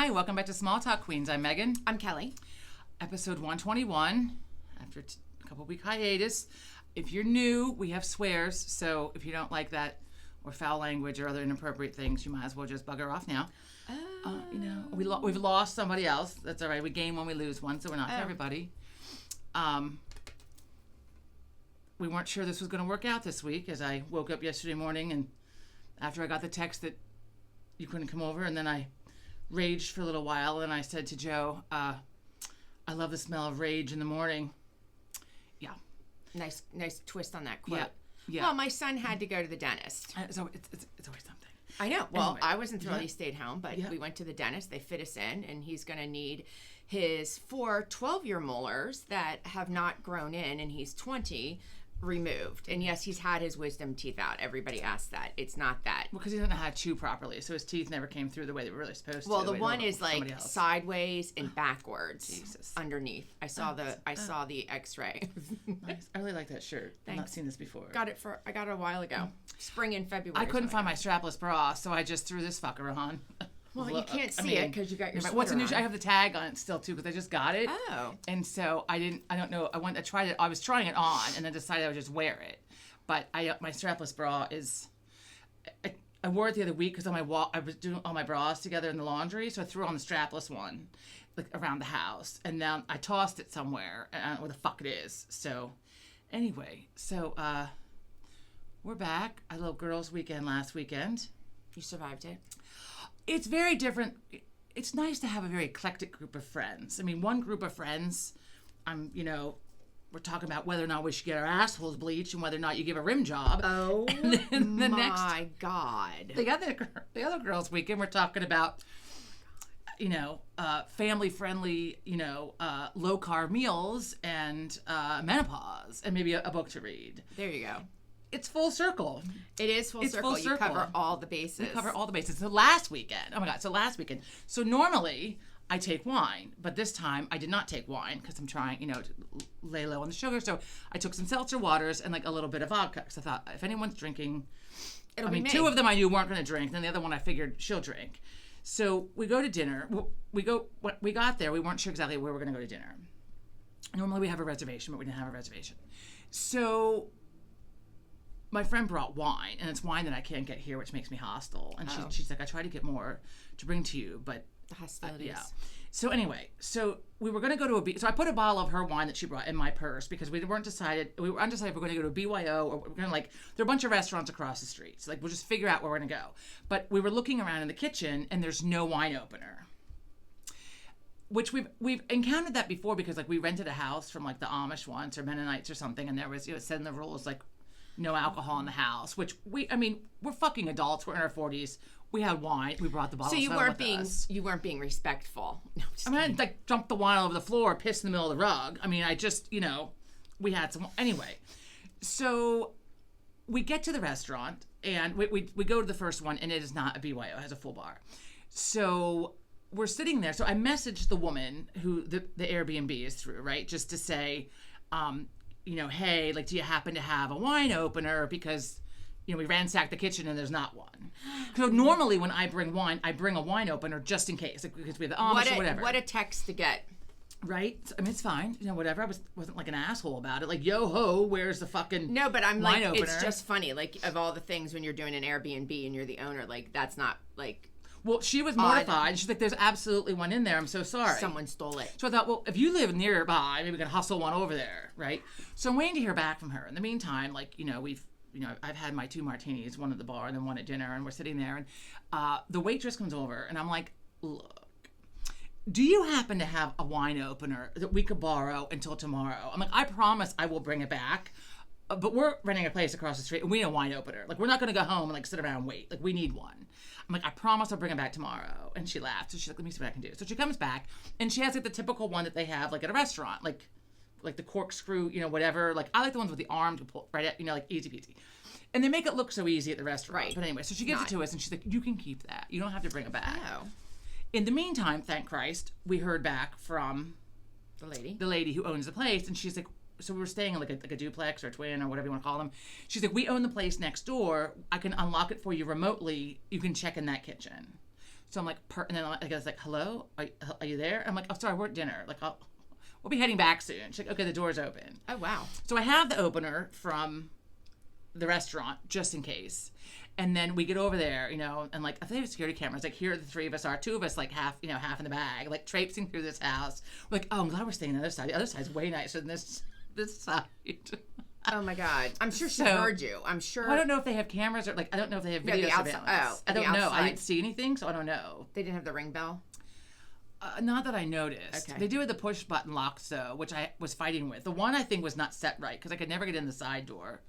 Hi, welcome back to Small Talk Queens. I'm Megan. I'm Kelly. Episode 121, after a couple week hiatus. If you're new, we have swears, so if you don't like that or foul language or other inappropriate things, you might as well just bugger off now. We've lost somebody else. That's all right. We gain one, we lose one, so we're not for everybody. We weren't sure this was going to work out this week, as I woke up yesterday morning and after I got the text that you couldn't come over, and then I raged for a little while, and I said to Joe, I love the smell of rage in the morning. Yeah. Nice twist on that quote. Yeah. Well, my son had to go to the dentist. It's always something. I know. Well, anyway, I wasn't thrilled he stayed home, but we went to the dentist. They fit us in, and he's going to need his 4 12-year molars that have not grown in, and he's 20, removed. And yes, he's had his wisdom teeth out. Everybody asks that. It's not that. Well, because he doesn't know how to chew properly, so his teeth never came through the way they were really supposed to. Well, the one is like sideways and backwards underneath. I saw the X-ray. Nice. I really like that shirt. I've not seen this before. I got it a while ago. Spring and February. I couldn't find my strapless bra, so I just threw this fucker on. Well, you can't see it because you got your sweater what's a new? on. I have the tag on it still too because I just got it. Oh. And so I don't know. I tried it. I was trying it on and then decided I would just wear it. But my strapless bra is. I wore it the other week because I was doing all my bras together in the laundry, so I threw on the strapless one, like around the house, and then I tossed it somewhere. And I don't know where the fuck it is. So, anyway, we're back. I had a little girls' weekend last weekend. You survived it. It's very different. It's nice to have a very eclectic group of friends. I mean, one group of friends, we're talking about whether or not we should get our assholes bleached and whether or not you give a rim job. Oh, and then my God. The other girls' weekend, we're talking about, family-friendly, low-carb meals and menopause and maybe a book to read. There you go. It's full circle. It is full circle. You cover all the bases. So last weekend, So normally I take wine, but this time I did not take wine because I'm trying, to lay low on the sugar. So I took some seltzer waters and like a little bit of vodka because I thought if anyone's drinking, It'll be me. 2 of them I knew weren't going to drink. Then the other one I figured she'll drink. So we go to dinner. We got there. We weren't sure exactly where we're going to go to dinner. Normally we have a reservation, but we didn't have a reservation. So my friend brought wine, and it's wine that I can't get here, which makes me hostile. And she's like, I try to get more to bring to you, but the hostilities. Yeah. So anyway, we were going to go to so I put a bottle of her wine that she brought in my purse because we were undecided if we're going to go to a BYO or we're going to there are a bunch of restaurants across the street. So we'll just figure out where we're going to go. But we were looking around in the kitchen, and there's no wine opener. Which we've encountered that before because we rented a house from the Amish once or Mennonites or something, and there was it said in the rules no alcohol in the house, which we're fucking adults. We're in our 40s. We had wine. We brought the bottle. So you weren't being respectful. No, I didn't dump the wine all over the floor, piss in the middle of the rug. I just we had some anyway. So we get to the restaurant and we go to the first one, and it is not a BYO. It has a full bar. So we're sitting there. So I messaged the woman who the Airbnb is through, right, just to say, hey, do you happen to have a wine opener? Because, we ransacked the kitchen and there's not one. So normally when I bring wine, I bring a wine opener just in case, because we have the Amish or whatever. What a text to get. Right? It's fine. Whatever. I wasn't like an asshole about it. Yo ho, where's the fucking No, but I'm wine opener? It's just funny. Of all the things when you're doing an Airbnb and you're the owner, that's not Well, she was mortified. She's like, there's absolutely one in there. I'm so sorry. Someone stole it. So I thought, well, if you live nearby, maybe we can hustle one over there, right? So I'm waiting to hear back from her. In the meantime, I've had my 2 martinis, one at the bar and then one at dinner, and we're sitting there, and the waitress comes over, and I'm like, look, do you happen to have a wine opener that we could borrow until tomorrow? I'm like, I promise I will bring it back. But we're renting a place across the street, and we need a wine opener. We're not going to go home and sit around and wait. We need one. I'm like, I promise I'll bring it back tomorrow. And she laughed. So she's like, let me see what I can do. So she comes back, and she has the typical one that they have at a restaurant, like the corkscrew, whatever. I like the ones with the arm to pull right at, easy peasy. And they make it look so easy at the restaurant. Right. But anyway, so she gives it to us, and she's like, you can keep that. You don't have to bring it back. Oh. In the meantime, thank Christ, we heard back from the lady who owns the place, and she's like, so we were staying in like a duplex or a twin or whatever you want to call them. She's like, we own the place next door. I can unlock it for you remotely. You can check in that kitchen. So I'm like, and then I was like, hello, are you there? I'm like, oh, sorry, we're at dinner. Like, we'll be heading back soon. She's like, okay, the door's open. Oh, wow. So I have the opener from the restaurant just in case. And then we get over there, and like, I think there's security cameras. Like, here the three of us are. Two of us, like, half in the bag, like, traipsing through this house. We're like, oh, I'm glad we're staying on the other side. The other side's way nicer than this side. Oh, my God. I'm sure she heard you. I'm sure. Well, I don't know if they have cameras or, like, I don't know if they have video surveillance. I don't know. I didn't see anything, so I don't know. They didn't have the ring bell? Not that I noticed. Okay. They do have the push button locks, though, which I was fighting with. The one I think was not set right because I could never get in the side door.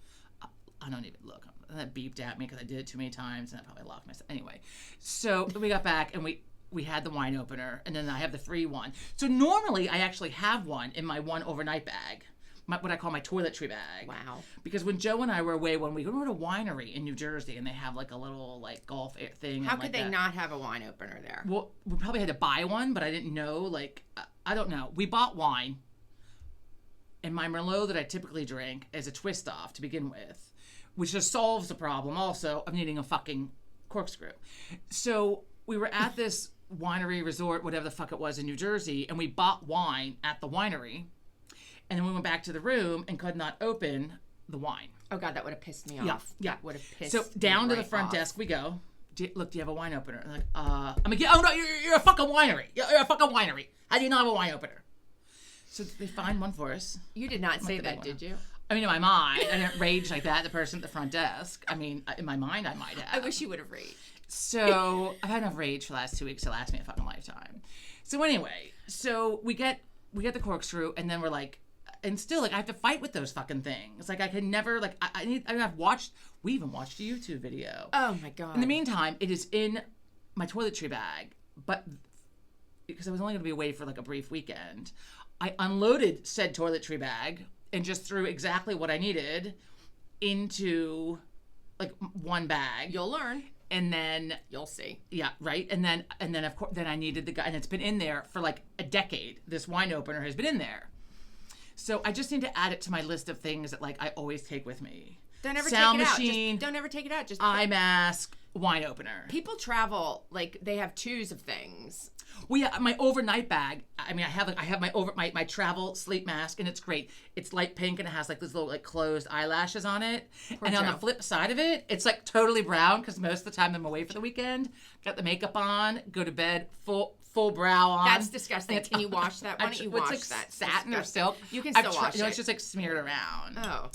I don't even look. That beeped at me because I did it too many times and I probably locked myself. Anyway, so we got back and we had the wine opener and then I have the free one. So normally I actually have one in my one overnight bag, what I call my toiletry bag. Wow. Because when Joe and I were away, when we go to a winery in New Jersey and they have like a little like golf thing. How could they not have a wine opener there? Well, we probably had to buy one, but I didn't know. Like, I don't know. We bought wine and my Merlot that I typically drink is a twist off to begin with, which just solves the problem also of needing a fucking corkscrew. So we were at this winery resort, whatever the fuck it was in New Jersey, and we bought wine at the winery. And then we went back to the room and could not open the wine. Oh, God, that would have pissed me off. Yeah. That would have pissed me off. So down to the front desk we go. Look, do you have a wine opener? And I'm like, oh, no, you're a fucking winery. You're a fucking winery. How do you not have a wine opener? So they find one for us. You did not say that, did you? I mean, in my mind, I didn't rage like that, the person at the front desk. I mean, in my mind, I might have. I wish you would have raged. So I've had enough rage for the last 2 weeks to last me a fucking lifetime. So anyway, so we get the corkscrew, and then we're like, and still, like, I have to fight with those fucking things. Like, I can never, like, we even watched a YouTube video. Oh, my God. In the meantime, it is in my toiletry bag, but because I was only going to be away for, like, a brief weekend, I unloaded said toiletry bag and just threw exactly what I needed into, like, one bag. You'll learn. And then you'll see. Yeah, right. And then of course, then I needed the guy, and it's been in there for like a decade. This wine opener has been in there. So I just need to add it to my list of things that like I always take with me. Don't ever Sound take it machine, out. Don't ever take it out. Just eye mask, wine opener. People travel like they have twos of things. Well, yeah, my overnight bag. I mean, I have my travel sleep mask, and it's great. It's light pink, and it has like these little like closed eyelashes on it. Poor and Joe. On the flip side of it, it's like totally brown because most of the time I'm away for the weekend. Got the makeup on, go to bed full brow on. That's disgusting. Can you wash that? Why don't you wash like that? Satin or silk. You can still wash it. It's just like smeared around. Oh.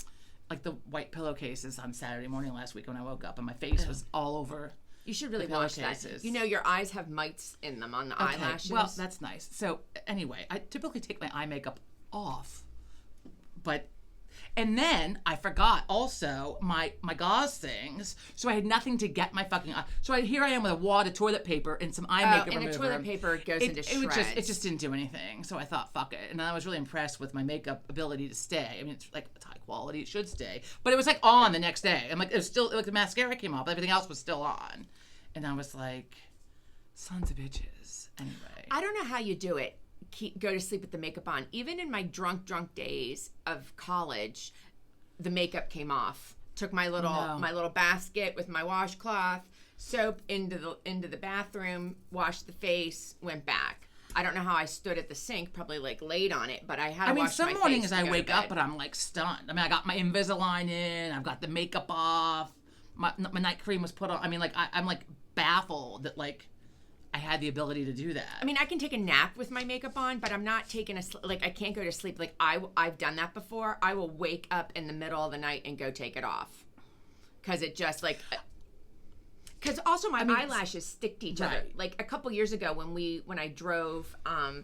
Like the white pillowcases on Saturday morning last week when I woke up, and my face was all over. You should really wash that. You know, your eyes have mites in them on the eyelashes. Well, that's nice. So anyway, I typically take my eye makeup off, and then I forgot also my gauze things, so I had nothing to get my fucking eye. So here I am with a wad of toilet paper and some eye makeup remover. And the toilet paper goes into shreds. It just didn't do anything. So I thought, fuck it. And I was really impressed with my makeup ability to stay. I mean, it's high quality. It should stay. But it was like on the next day. I'm like, it was still, like the mascara came off, but everything else was still on. And I was like, sons of bitches. Anyway. I don't know how you do it. Go to sleep with the makeup on. Even in my drunk days of college, the makeup came off. Took my little basket with my washcloth, soap into the bathroom, washed the face, went back. I don't know how I stood at the sink, probably like laid on it, but I had to wash my face. Some mornings I wake up and I'm like stunned. I mean, I got my Invisalign in, I've got the makeup off, my night cream was put on. I mean, like I'm like baffled that like I had the ability to do that. I mean, I can take a nap with my makeup on, but I'm not taking I can't go to sleep. Like I've done that before. I will wake up in the middle of the night and go take it off. Cause it just cause also my eyelashes stick to each other. Like a couple years ago when I drove, and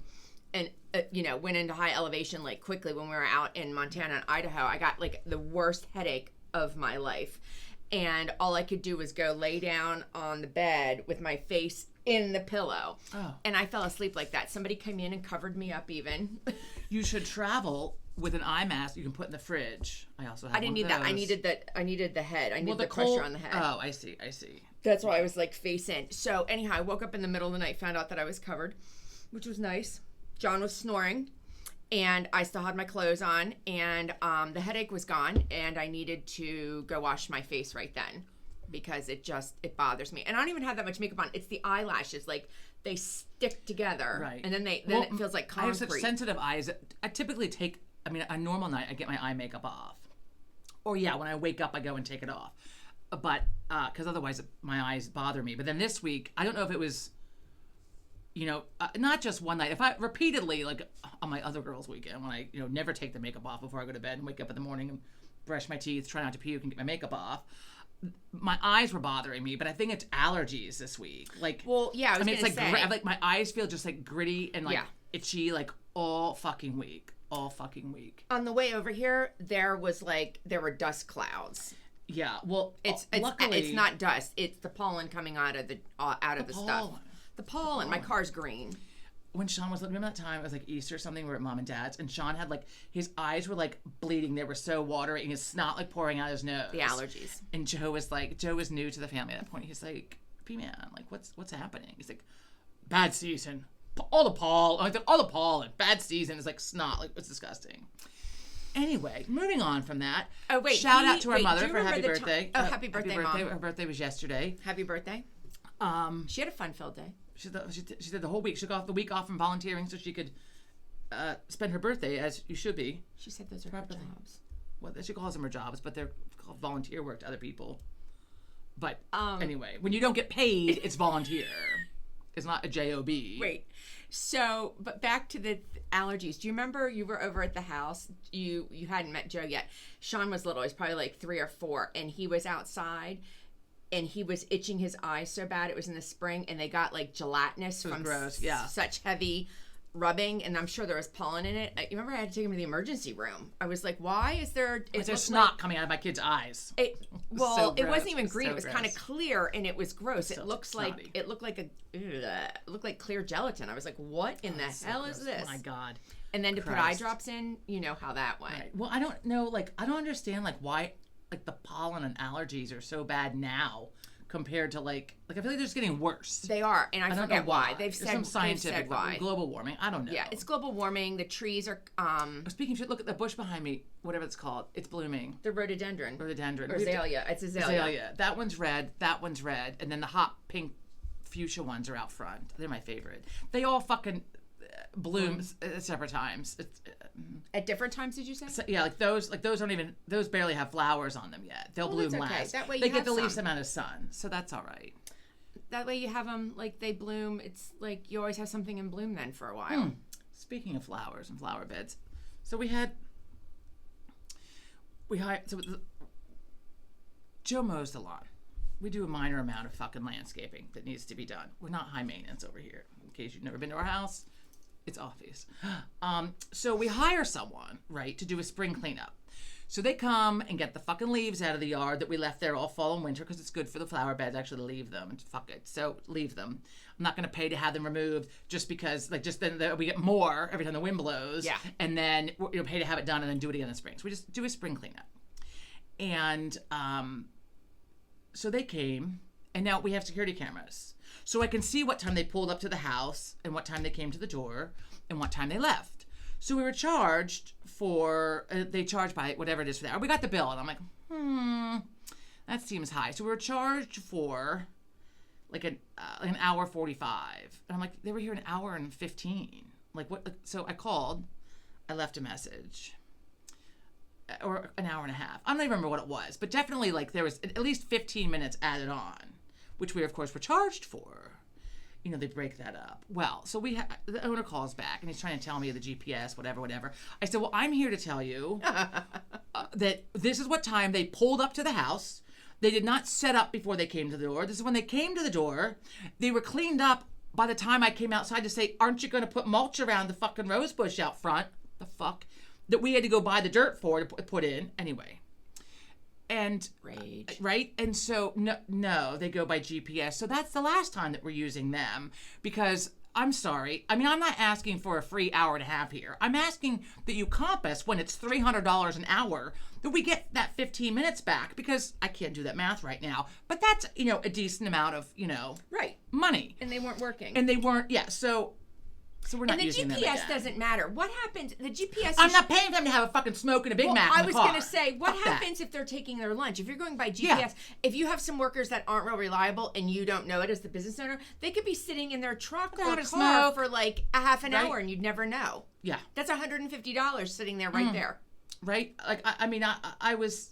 went into high elevation like quickly when we were out in Montana and Idaho, I got like the worst headache of my life. And all I could do was go lay down on the bed with my face in the pillow. Oh. And I fell asleep like that. Somebody came in and covered me up even. You should travel with an eye mask you can put in the fridge. I also have I didn't need that. I needed the head. I needed the pressure on the head. Oh, I see. That's why I was like face in. So anyhow, I woke up in the middle of the night, found out that I was covered, which was nice. John was snoring. And I still had my clothes on, and the headache was gone, and I needed to go wash my face right then. because it bothers me. And I don't even have that much makeup on. It's the eyelashes. Like, they stick together. Right. And then it feels like concrete. I have such sensitive eyes. I typically take, a normal night, I get my eye makeup off. Or yeah, when I wake up, I go and take it off. But, because otherwise my eyes bother me. But then this week, I don't know if it was, not just one night. If I repeatedly, like on my other girls' weekend, when I, never take the makeup off before I go to bed and wake up in the morning and brush my teeth, try not to puke and get my makeup off, my eyes were bothering me. But I think it's allergies this week. Like, well, yeah, it's like like my eyes feel just like gritty and like Yeah. itchy like all fucking week. On the way over here, there were dust clouds. Yeah, well, Luckily, it's not dust. It's the pollen coming out of the stuff. The pollen. My car's green. When Sean was, remember that time it was like Easter or something, we were at Mom and Dad's, and Sean had like his eyes were like bleeding. They were so watery, and his snot like pouring out his nose. The allergies. And Joe was new to the family at that point. He's like, P-Man, like what's happening? He's like, bad season. All the pollen. Bad season is like snot. Like, it's disgusting. Anyway, moving on from that. Oh, wait. Shout out to our mother for happy birthday. Happy birthday, Mom. Her birthday was yesterday. Happy birthday. She had a fun-filled day. She did the whole week. She got the week off from volunteering so she could spend her birthday as you should be. She said those are her jobs. Well, she calls them her jobs, but they're called volunteer work to other people. But anyway, when you don't get paid, it's volunteer. It's not a job. Wait. So, but back to the allergies. Do you remember you were over at the house? You hadn't met Joe yet. Sean was little. He's probably like 3 or 4, and he was outside, and he was itching his eyes so bad. It was in the spring, and they got like gelatinous from gross. Yeah. Such heavy rubbing, and I'm sure there was pollen in it. You remember I had to take him to the emergency room. I was like, why is there... There's snot coming out of my kid's eyes. It wasn't even green. So it was gross. kind of clear, and it was gross. So It looked like clear gelatin. I was like, what in the hell is this? Oh my God. And then to put eye drops in, you know how that went. Right. Well, I don't know. Like, I don't understand like why like the pollen and allergies are so bad now compared to like I feel like they're just getting worse. They are, and I don't forget know why. They've said some scientific why. Global warming. I don't know. Yeah, it's global warming. The trees are Speaking of shit, look at the bush behind me. Whatever it's called, it's blooming. the rhododendron. Or Azalea. It's azalea. That one's red. That one's red, and then the hot pink fuchsia ones are out front. They're my favorite. They all fucking bloom at separate times. It's, At different times, did you say? so, yeah, like those don't even barely have flowers on them yet. They'll bloom that's okay. last. That way they you get have the least some. amount of sun, so that's all right. That way you have them, like, they bloom. It's like you always have something in bloom then for a while. Speaking of flowers and flower beds, so Joe mows the lawn. We do a minor amount of fucking landscaping that needs to be done. We're not high maintenance over here. In case you've never been to our house, it's obvious. So we hire someone, right, to do a spring cleanup. So they come and get the fucking leaves out of the yard that we left there all fall and winter because it's good for the flower beds actually to leave them. And fuck it. So leave them. I'm not going to pay to have them removed just because, like, just then we get more every time the wind blows. Yeah. And then pay to have it done and then do it again in the spring. So we just do a spring cleanup. And so they came, and now we have security cameras. So I can see what time they pulled up to the house and what time they came to the door and what time they left. So we were charged for, they charge by whatever it is for that. We got the bill, and I'm like, that seems high. So we were charged for like an hour 45. And I'm like, they were here an hour and 15. Like, what? So I called, I left a message. Or an hour and a half. I don't even remember what it was, but definitely like there was at least 15 minutes added on, which we of course were charged for. You know, they break that up. Well, so the owner calls back and he's trying to tell me the GPS, whatever. I said, well, I'm here to tell you that this is what time they pulled up to the house. They did not set up before they came to the door. This is when they came to the door. They were cleaned up by the time I came outside to say, aren't you going to put mulch around the fucking rose bush out front? The fuck? That we had to go buy the dirt for to put in. Anyway. And Rage. Right? And so no, they go by GPS. So that's the last time that we're using them because I'm sorry. I mean, I'm not asking for a free hour and a half here. I'm asking that you comp us when it's $300 an hour that we get that 15 minutes back because I can't do that math right now. But that's, a decent amount of, Right. money. And they weren't working. And they weren't, yeah. So So we're not and the using them GPS again. doesn't matter. What happens? The GPS. I'm not paying them to have a fucking smoke and a Big Mac in I the was car. gonna say, what Fuck that. happens if they're taking their lunch? If you're going by GPS, Yeah. if you have some workers that aren't real reliable and you don't know it as the business owner, they could be sitting in their truck They're or having a car smoke. for like a half an Right. hour and you'd never know. Yeah. That's $150 sitting there right there. Right? Like, I mean, I was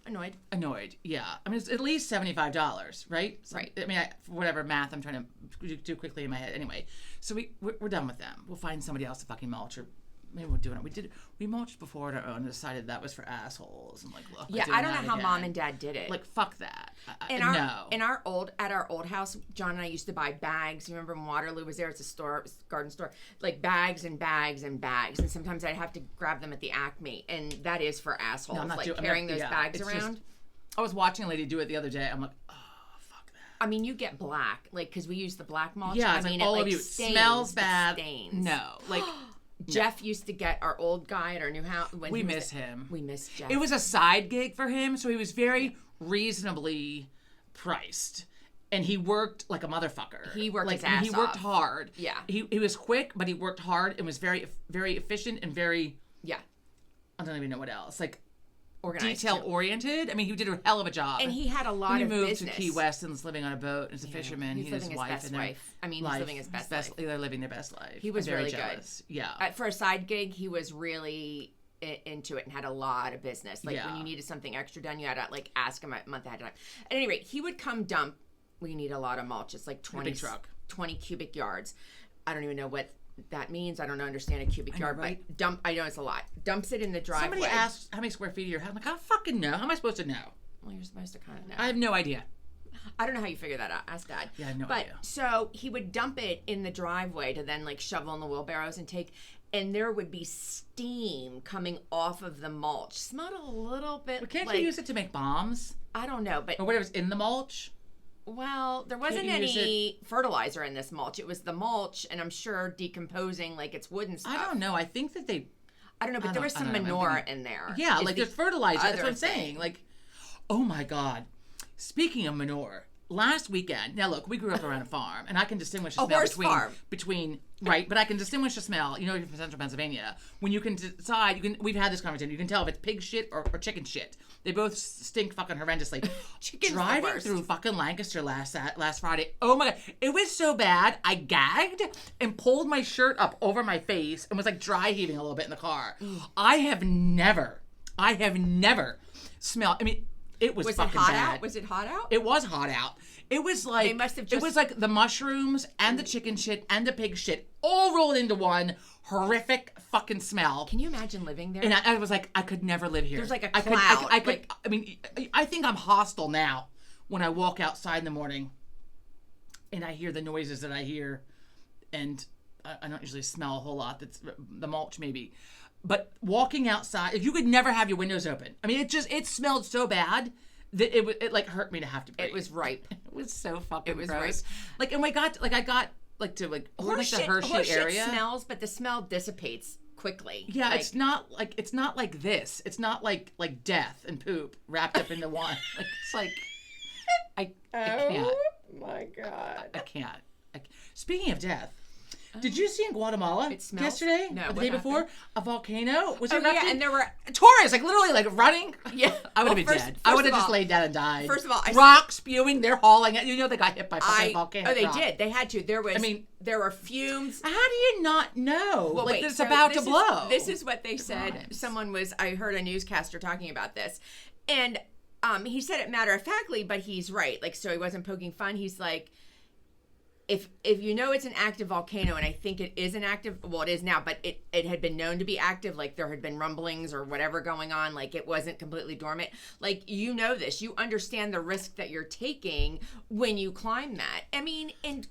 Annoyed. yeah. I mean, it's at least $75, right? So, Right. I mean, whatever math I'm trying to do quickly in my head. Anyway, so we're done with them. We'll find somebody else to fucking mulch, or maybe we'll do it. We mulched before on our own and decided that was for assholes. And like, look, Yeah, I don't know how mom and dad did it. Like, fuck that. at our old house, John and I used to buy bags. You remember when Waterloo was there? It's a store, garden store, like bags and bags and bags. And sometimes I'd have to grab them at the Acme, and that is for assholes. I'm not like doing- I'm carrying not- those yeah, bags it's around. just- I was watching a lady do it the other day. I'm like, oh, fuck that. I mean, you get black, like, because we use the black mulch. Yeah, I it's mean, like all it, of like, you. It stains, smells it bad. Stains. No, like Jeff used to get our old guy at our new house. When we he was miss him. We miss Jeff. It was a side gig for him, so he was very reasonably priced. And he worked like a motherfucker. He worked his I mean, ass he worked off. hard. Yeah. He was quick, but he worked hard and was very efficient and very, yeah, I don't even know what else. Like organized. detail too. oriented. I mean, he did a hell of a job. And he had a lot When he of moved business. to Key West and was living on a boat and as a fisherman. He's He and living his his wife best and their life. I mean, he's living his best life. They're living their best life. He was I'm very really good. jealous. Yeah. For a side gig, he was really into it and had a lot of business. Like Yeah. when you needed something extra done, you had to like ask him a month ahead of time. At any rate, he would come dump. We need a lot of mulch. It's like 20, big truck. 20 cubic yards. I don't even know what that means. I don't understand a cubic yard, right? but dump. I know it's a lot. Dumps it in the driveway. Somebody asked how many square feet are your house. I'm like, I don't fucking know. How am I supposed to know? Well, you're supposed to kind of know. I have no idea. I don't know how you figure that out. Ask Dad. Yeah, I have no but, idea. So he would dump it in the driveway to then like shovel in the wheelbarrows and take, and there would be steam coming off of the mulch. Smelled a little bit. But can't like, you use it to make bombs I don't know, but or whatever's in the mulch? well, there wasn't you use any fertilizer in this mulch. It was the mulch, and I'm sure decomposing like it's wood and stuff. I don't know. I think that they. I don't know, but there was I some don't know. manure in there. Yeah, is like the there's fertilizer. That's what other I'm saying. thing. Like, oh my god. Speaking of manure, last weekend. Now look, we grew up around a farm, and I can distinguish the A smell horse farm. between right. But I can distinguish the smell. You know, you're from Central Pennsylvania. When you can decide, you can. We've had this conversation. You can tell if it's pig shit or chicken shit. They both stink fucking horrendously. Chicken's the Driving worst. through fucking Lancaster last Friday. Oh my god, it was so bad. I gagged and pulled my shirt up over my face and was like dry heaving a little bit in the car. I have never smelled. I mean, it was Was it fucking hot bad. out? Was it hot out? It was hot out. It was like They must have it just- was like the mushrooms and the chicken shit and the pig shit all rolled into one horrific fucking smell. Can you imagine living there? And I was like, I could never live here. There's like a I cloud, I could. like- I mean, I think I'm hostile now when I walk outside in the morning, and I hear the noises that I hear, and I don't usually smell a whole lot. That's the mulch maybe, but walking outside, if you could never have your windows open. I mean, it smelled so bad that it like hurt me to have to breathe. It was ripe. It was so fucking It was gross. ripe. Like, and I got to like we're like the Hershey horse area. shit smells, but the smell dissipates quickly. Yeah, Like, it's not like this. It's not like death and poop wrapped up into one. Like it's like I can't. my god. I can't. Speaking of death, did you see in Guatemala It smells? yesterday No, or the what day before happened? a volcano was Oh erupting? yeah, and there were tourists like literally like running. yeah. I would have Well, been first- dead. I first would have of just all- laid down and died. First of all, rocks spewing. They're hauling it. You know they got hit by fucking volcano. Oh, they rock. did. They had to. There was. I mean- there were fumes. How do you not know? Well, like wait, it's so about to this blow. This is what they said. Rhymes. Someone was. I heard a newscaster talking about this, and he said it matter of factly, but he's right. Like, so he wasn't poking fun. He's like, if you know it's an active volcano, and I think it is an active. Well, it is now, but it had been known to be active. Like there had been rumblings or whatever going on. Like it wasn't completely dormant. Like you know this. You understand the risk that you're taking when you climb that. I mean, and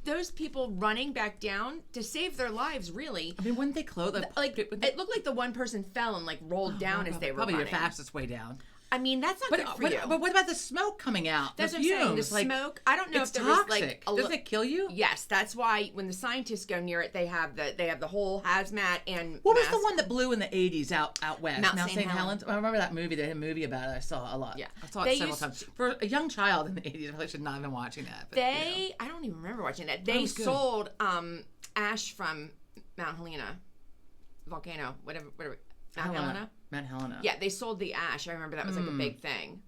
those people running back down to save their lives, really. I mean, wouldn't they close? Like it looked like the one person fell and like rolled down as they were probably running. the fastest way down. I mean, that's not good for you. But what about the smoke coming out? That's the what I'm saying. The fumes, like, smoke. I don't know it's if there was toxic. like Doesn't it kill you? Yes, that's why when the scientists go near it, they have the whole hazmat and. What was the mask. one that blew in the 80s out west? Mount Mount St. St. Helens. I remember that movie. They had a movie about it. I saw a lot. Yeah. I saw it They several used- times. For a young child in the 80s, I probably should not have been watching that. But, They, I don't even remember watching that. They was good. sold ash from Mount Helena volcano, whatever. Mount Helena. Mount Helena. Yeah, they sold the ash. I remember that was like a big thing.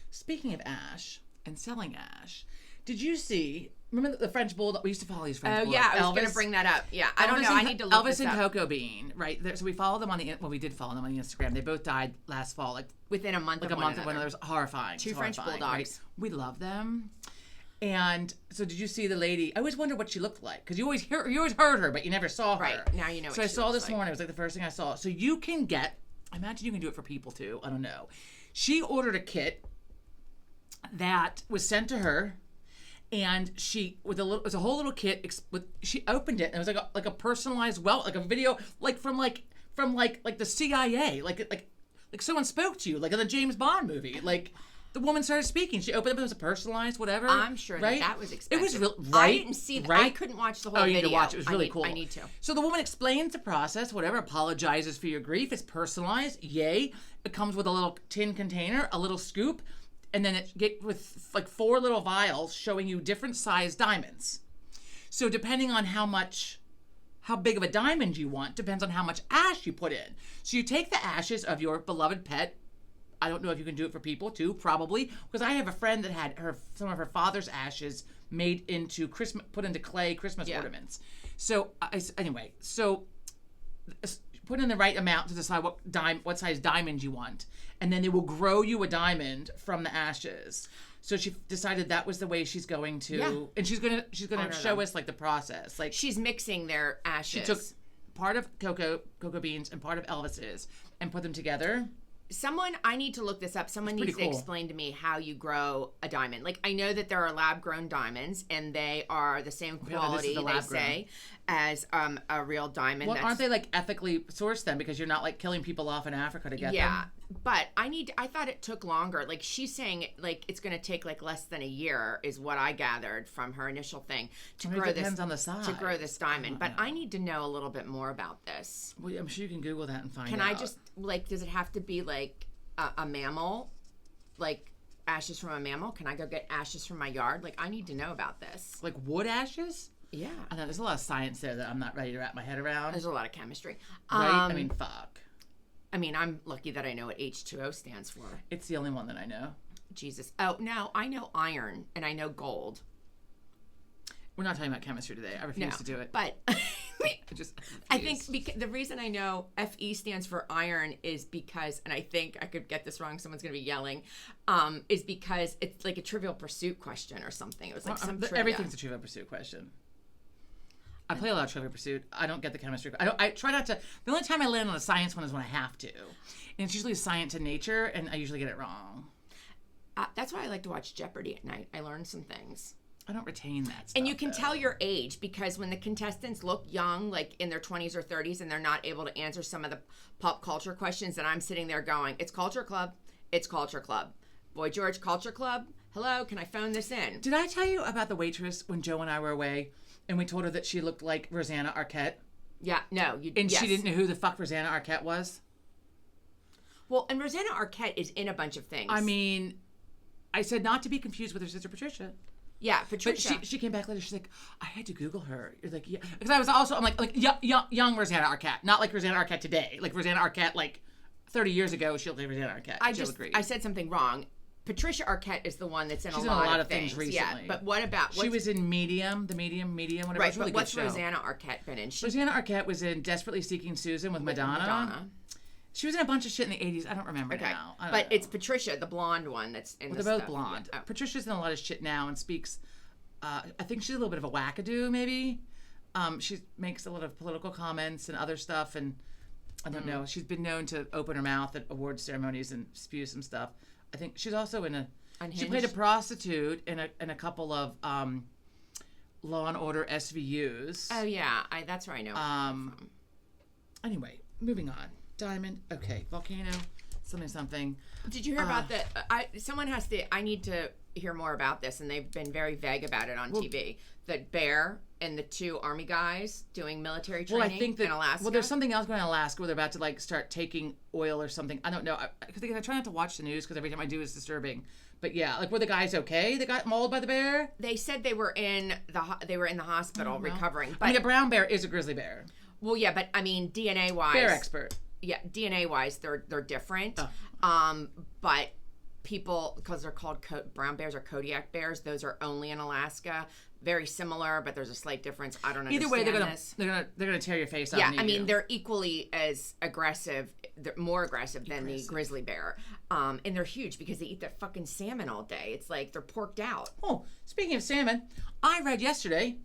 Speaking of ash and selling ash, did you see? Remember the French bulldog? We used to follow these French bulldogs. Oh yeah, I was going to bring that up. Yeah, I don't know. I need to look this Elvis and up. Cocoa Bean, right? So we followed them on the. Well, we did follow them on the Instagram. They both died last fall, like within a month. Like of a month of one another. It was horrifying. Two French bulldogs. Right? We love them. And so, did you see the lady? I always wondered what she looked like because you always heard her, but you never saw her. Right now, you know. So I saw this morning. It was like the first thing I saw. So you can get. I imagine you can do it for people too. I don't know. She ordered a kit that was sent to her, and she with a little. It was a whole little kit. She opened it, and it was like a personalized like a video, like from the CIA, like someone spoke to you, like in the James Bond movie, like. The woman started speaking. She opened up. It was a personalized, whatever. I'm sure right? that was expensive. It was real, right? I didn't see that. Right? I couldn't watch the whole video. video. You need to watch it. It was really cool. I need to. So the woman explains the process, whatever, apologizes for your grief. It's personalized. Yay. It comes with a little tin container, a little scoop, and then it get with like 4 little vials showing you different size diamonds. So depending on how big of a diamond you want, depends on how much ash you put in. So you take the ashes of your beloved pet. I don't know if you can do it for people too, probably, because I have a friend that had some of her father's ashes made into put into clay Christmas ornaments. So anyway, put in the right amount to decide what size diamond you want, and then they will grow you a diamond from the ashes. So she decided that was the way she's going to, and she's gonna show us like the process. Like she's mixing their ashes. She took part of cocoa beans and part of Elvis's and put them together. I need to look this up. Someone needs to explain to me how you grow a diamond. Like, I know that there are lab-grown diamonds, and they are the same quality, they say, as a real diamond. Well, aren't they, like, ethically sourced then? Because you're not, like, killing people off in Africa to get them? Yeah, but I thought it took longer. Like, she's saying, like, it's going to take, like, less than a year is what I gathered from her initial thing to grow this. It depends on the size. To grow this diamond. But I need to know a little bit more about this. Well, I'm sure you can Google that and find out. Can I just, like, does it have to be, like, a mammal? Like, ashes from a mammal? Can I go get ashes from my yard? Like, I need to know about this. Like wood ashes? Yeah. I know there's a lot of science there that I'm not ready to wrap my head around. There's a lot of chemistry. Right? I mean, fuck. I mean, I'm lucky that I know what H2O stands for. It's the only one that I know. Jesus. Oh, no, I know iron and I know gold. We're not talking about chemistry today. I refuse to do it. But I think the reason I know Fe stands for iron is because, and I think I could get this wrong, someone's going to be yelling, is because it's like a Trivial Pursuit question or something. It was like some trivia. Everything's a Trivial Pursuit question. I play a lot of Trivial Pursuit. I don't get the chemistry. I try not to. The only time I land on a science one is when I have to. And it's usually science and nature, and I usually get it wrong. That's why I like to watch Jeopardy at night. I learn some things. I don't retain that stuff. And you can tell your age because when the contestants look young, like in their 20s or 30s, and they're not able to answer some of the pop culture questions, and I'm sitting there going, it's Culture Club. It's Culture Club. Boy George, Culture Club. Hello, can I phone this in? Did I tell you about the waitress when Joe and I were away? And we told her that she looked like Rosanna Arquette. Yeah, no. And she didn't know who the fuck Rosanna Arquette was? Well, and Rosanna Arquette is in a bunch of things. I mean, I said not to be confused with her sister Patricia. Yeah, Patricia. But she came back later. She's like, I had to Google her. You're like, yeah. Because I'm like young Rosanna Arquette. Not like Rosanna Arquette today. Like Rosanna Arquette, like 30 years ago, she looked like Rosanna Arquette. I said something wrong. Patricia Arquette is the one that's in She's a lot of things recently. Yeah, but what about... She was in Medium, whatever. Right, really but what's good show. Rosanna Arquette been in? Rosanna Arquette was in Desperately Seeking Susan with Madonna. She was in a bunch of shit in the 80s. I don't remember now. But it's Patricia, the blonde one that's in the they're both blonde. Yeah. Patricia's in a lot of shit now and speaks... I think she's a little bit of a wackadoo, maybe. She makes a lot of political comments and other stuff, and I don't know. She's been known to open her mouth at award ceremonies and spew some stuff. I think she's also in a... Unhinged. She played a prostitute in a couple of Law and Order SVUs. Oh yeah, that's where I know. Anyway, moving on. Diamond. Okay, volcano. Something. Did you hear about the? Someone has to. I need to hear more about this, and they've been very vague about it on TV. That bear and the 2 army guys doing military training in Alaska. Well, there's something else going on in Alaska where they're about to like start taking oil or something. I don't know. Because I try not to watch the news because every time I do it's disturbing. But yeah, like were the guys okay? They got mauled by the bear? They said they were in the hospital recovering. But I mean, a brown bear is a grizzly bear. Well, yeah, but I mean, DNA wise, bear expert. Yeah, DNA wise, they're different. But people, because they're called brown bears or Kodiak bears, those are only in Alaska. Very similar, but there's a slight difference. I don't understand. Either way, they're gonna tear your face out. Yeah, I mean they're equally as aggressive. They're more aggressive than the grizzly bear, and they're huge because they eat that fucking salmon all day. It's like they're porked out. Oh, speaking of salmon, I read yesterday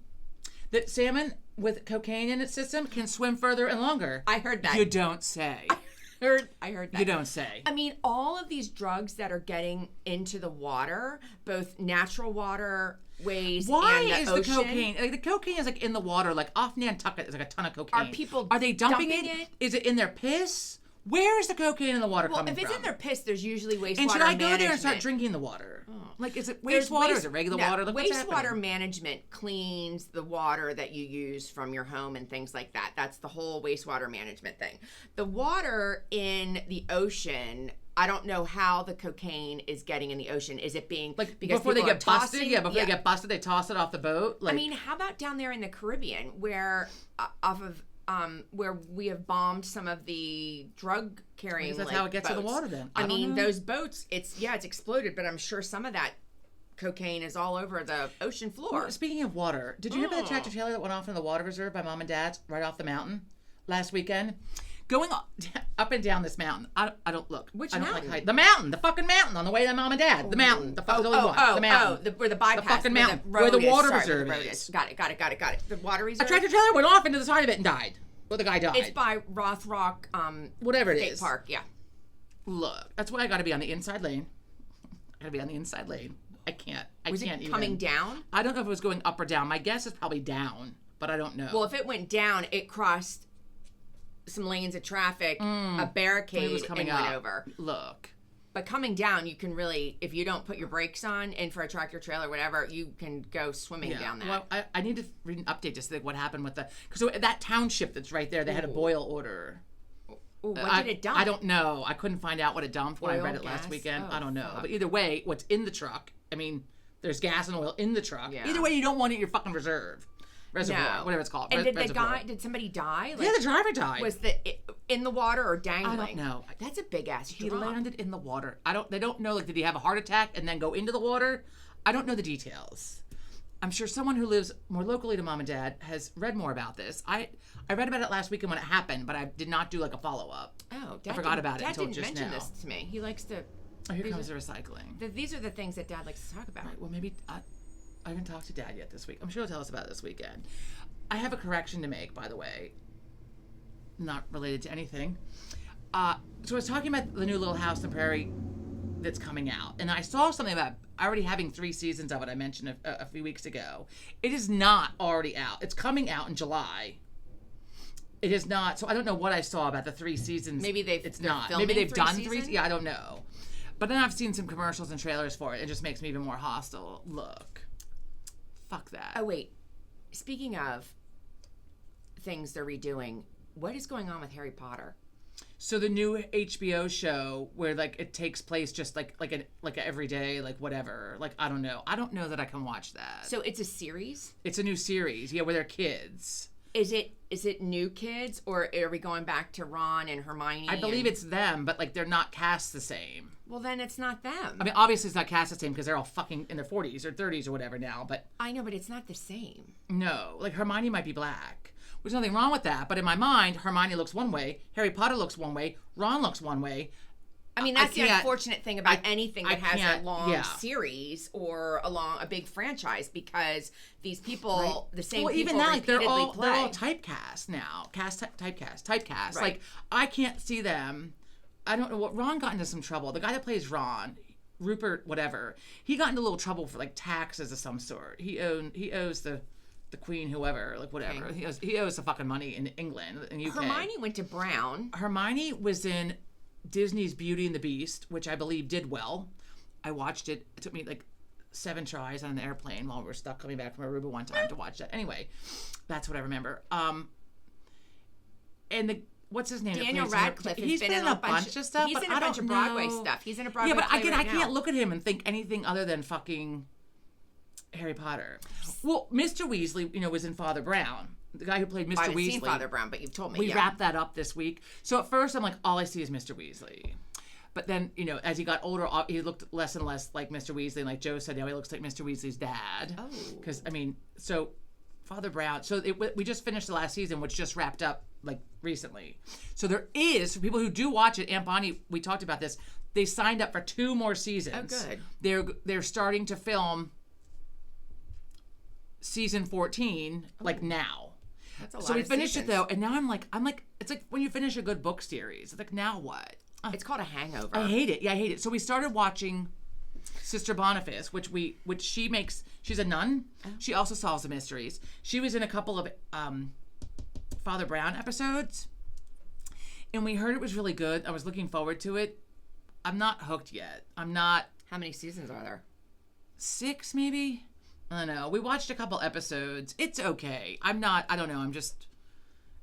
that salmon with cocaine in its system can swim further and longer. I heard that. You don't say. I heard that. You don't say. I mean, all of these drugs that are getting into the water, both natural water ways Why and is the the cocaine like the cocaine is like in the water, like off Nantucket is like a ton of cocaine. Are they dumping it? Is it in their piss? Where is the cocaine in the water coming from? Well, if it's in their piss, there's usually wastewater management. And should I go there and start management. drinking the water? Like, is it wastewater or is it regular water? Like, wastewater management cleans the water that you use from your home and things like that. That's the whole wastewater management thing. The water in the ocean, I don't know how the cocaine is getting in the ocean. Is it being like because before they get busted? tossing? Yeah, before they get busted, they toss it off the boat. Like, I mean, how about down there in the Caribbean, where off of where we have bombed some of the drug carrying. That's how it gets in the water. Then I mean, those boats. It's exploded, but I'm sure some of that cocaine is all over the ocean floor. Well, speaking of water, did you hear about the tractor trailer that went off in the water reserve by Mom and Dad's right off the mountain last weekend? Going up and down this mountain. I don't look. Which I don't mountain? like height. The mountain, the fucking mountain on the way to Mom and Dad. The mountain. The fucking the mountain. Where the bypass. The fucking mountain. Where the water Sorry, reserve the road is. Got it. The water reserve. A tractor trailer went off into the side of it and died. Well, the guy died. It's by Rothrock. Whatever it State is. Park. Yeah. Look, that's why I got to be on the inside lane. I got to be on the inside lane. I can't. Was it coming down? I don't know if it was going up or down. My guess is probably down, but I don't know. Well, if it went down, it crossed some lanes of traffic, a barricade, it was coming and up. went over. Look. But coming down, you can really, if you don't put your brakes on, and for a tractor trailer, whatever, you can go swimming down that. Well, I need to read an update just like what happened with because that township that's right there, they had a boil order. Ooh, what did it dump? I don't know. I couldn't find out what it dumped when I read it last gas? weekend. Oh, I don't know. fuck. But either way, what's in the truck, I mean, there's gas and oil in the truck. Yeah. Either way, you don't want it in your fucking reservoir, whatever it's called. And did somebody die? Yeah, the driver died. Was in the water or dangling? I don't know. That's a big ass He drop. landed in the water. They don't know, like, did he have a heart attack and then go into the water? I don't know the details. I'm sure someone who lives more locally to Mom and Dad has read more about this. I read about it last weekend when it happened, but I did not do like a follow-up. Oh, I forgot about it until Dad just didn't mention now. this to me. He likes to. Oh, here comes the recycling. These are the things that Dad likes to talk about. Right, well, maybe I haven't talked to Dad yet this week. I'm sure he'll tell us about it this weekend. I have a correction to make, by the way. Not related to anything. So I was talking about the new Little House on the Prairie that's coming out, and I saw something about already having 3 seasons of it. I mentioned a few weeks ago. It is not already out. It's coming out in July. It is not. So I don't know what I saw about the 3 seasons. Maybe it's not. Maybe they've done 3. Yeah, I don't know. But then I've seen some commercials and trailers for it. It just makes me even more hostile. Look, fuck that. Oh wait, speaking of things they're redoing, what is going on with Harry Potter? So the new HBO show where like it takes place just like every day, like whatever. Like I don't know that I can watch that. So it's a series? It's a new series, yeah, where they're kids. Is it new kids, or are we going back to Ron and Hermione? I believe it's them, but like they're not cast the same. Well, then it's not them. I mean, obviously it's not cast the same because they're all fucking in their 40s or 30s or whatever now. But I know, but it's not the same. No, like Hermione might be black. There's nothing wrong with that, but in my mind, Hermione looks one way, Harry Potter looks one way, Ron looks one way. I mean, that's the unfortunate thing about anything that has a long yeah. series or a big franchise, because these people, the same people, even now, like, they're all play. typecast now. Typecast. Right. Like, I can't see them. I don't know what Ron got into some trouble. The guy that plays Ron, Rupert, whatever, he got into a little trouble for like taxes of some sort. He owes the Queen, whoever, like whatever. Okay. He owes the fucking money in England, in UK. Hermione went to Brown. Hermione was in Disney's Beauty and the Beast, which I believe did well. I watched it. It took me like 7 tries on an airplane while we were stuck coming back from Aruba one time to watch that. Anyway, that's what I remember. And what's his name? Daniel Radcliffe. He's been in a bunch of stuff. He's but in a bunch of Broadway stuff. He's in a Broadway. Yeah, but play again, right I can't now. look at him and think anything other than fucking Harry Potter. Well, Mr. Weasley, was in Father Brown, the guy who played Mr. I haven't Weasley. seen Father Brown, but you've told me. We wrapped that up this week. So at first, I'm like, all I see is Mr. Weasley. But then, as he got older, he looked less and less like Mr. Weasley. And like Joe said, now he looks like Mr. Weasley's dad. Oh. Because, so Father Brown. So we just finished the last season, which just wrapped up like recently. So there is, for people who do watch it, Aunt Bonnie, we talked about this. They signed up for 2 more seasons. Oh, good. They're starting to film season 14 like now. That's a lot So we of finished seasons. it though, and now I'm like, it's like when you finish a good book series. It's like, now what? It's called a hangover. I hate it. Yeah, I hate it. So we started watching Sister Boniface, which she makes. She's a nun. She also solves the mysteries. She was in a couple of Father Brown episodes, and we heard it was really good. I was looking forward to it. I'm not hooked yet. I'm not. How many seasons are there? 6 maybe. I don't know. We watched a couple episodes. It's okay. I don't know. I'm just.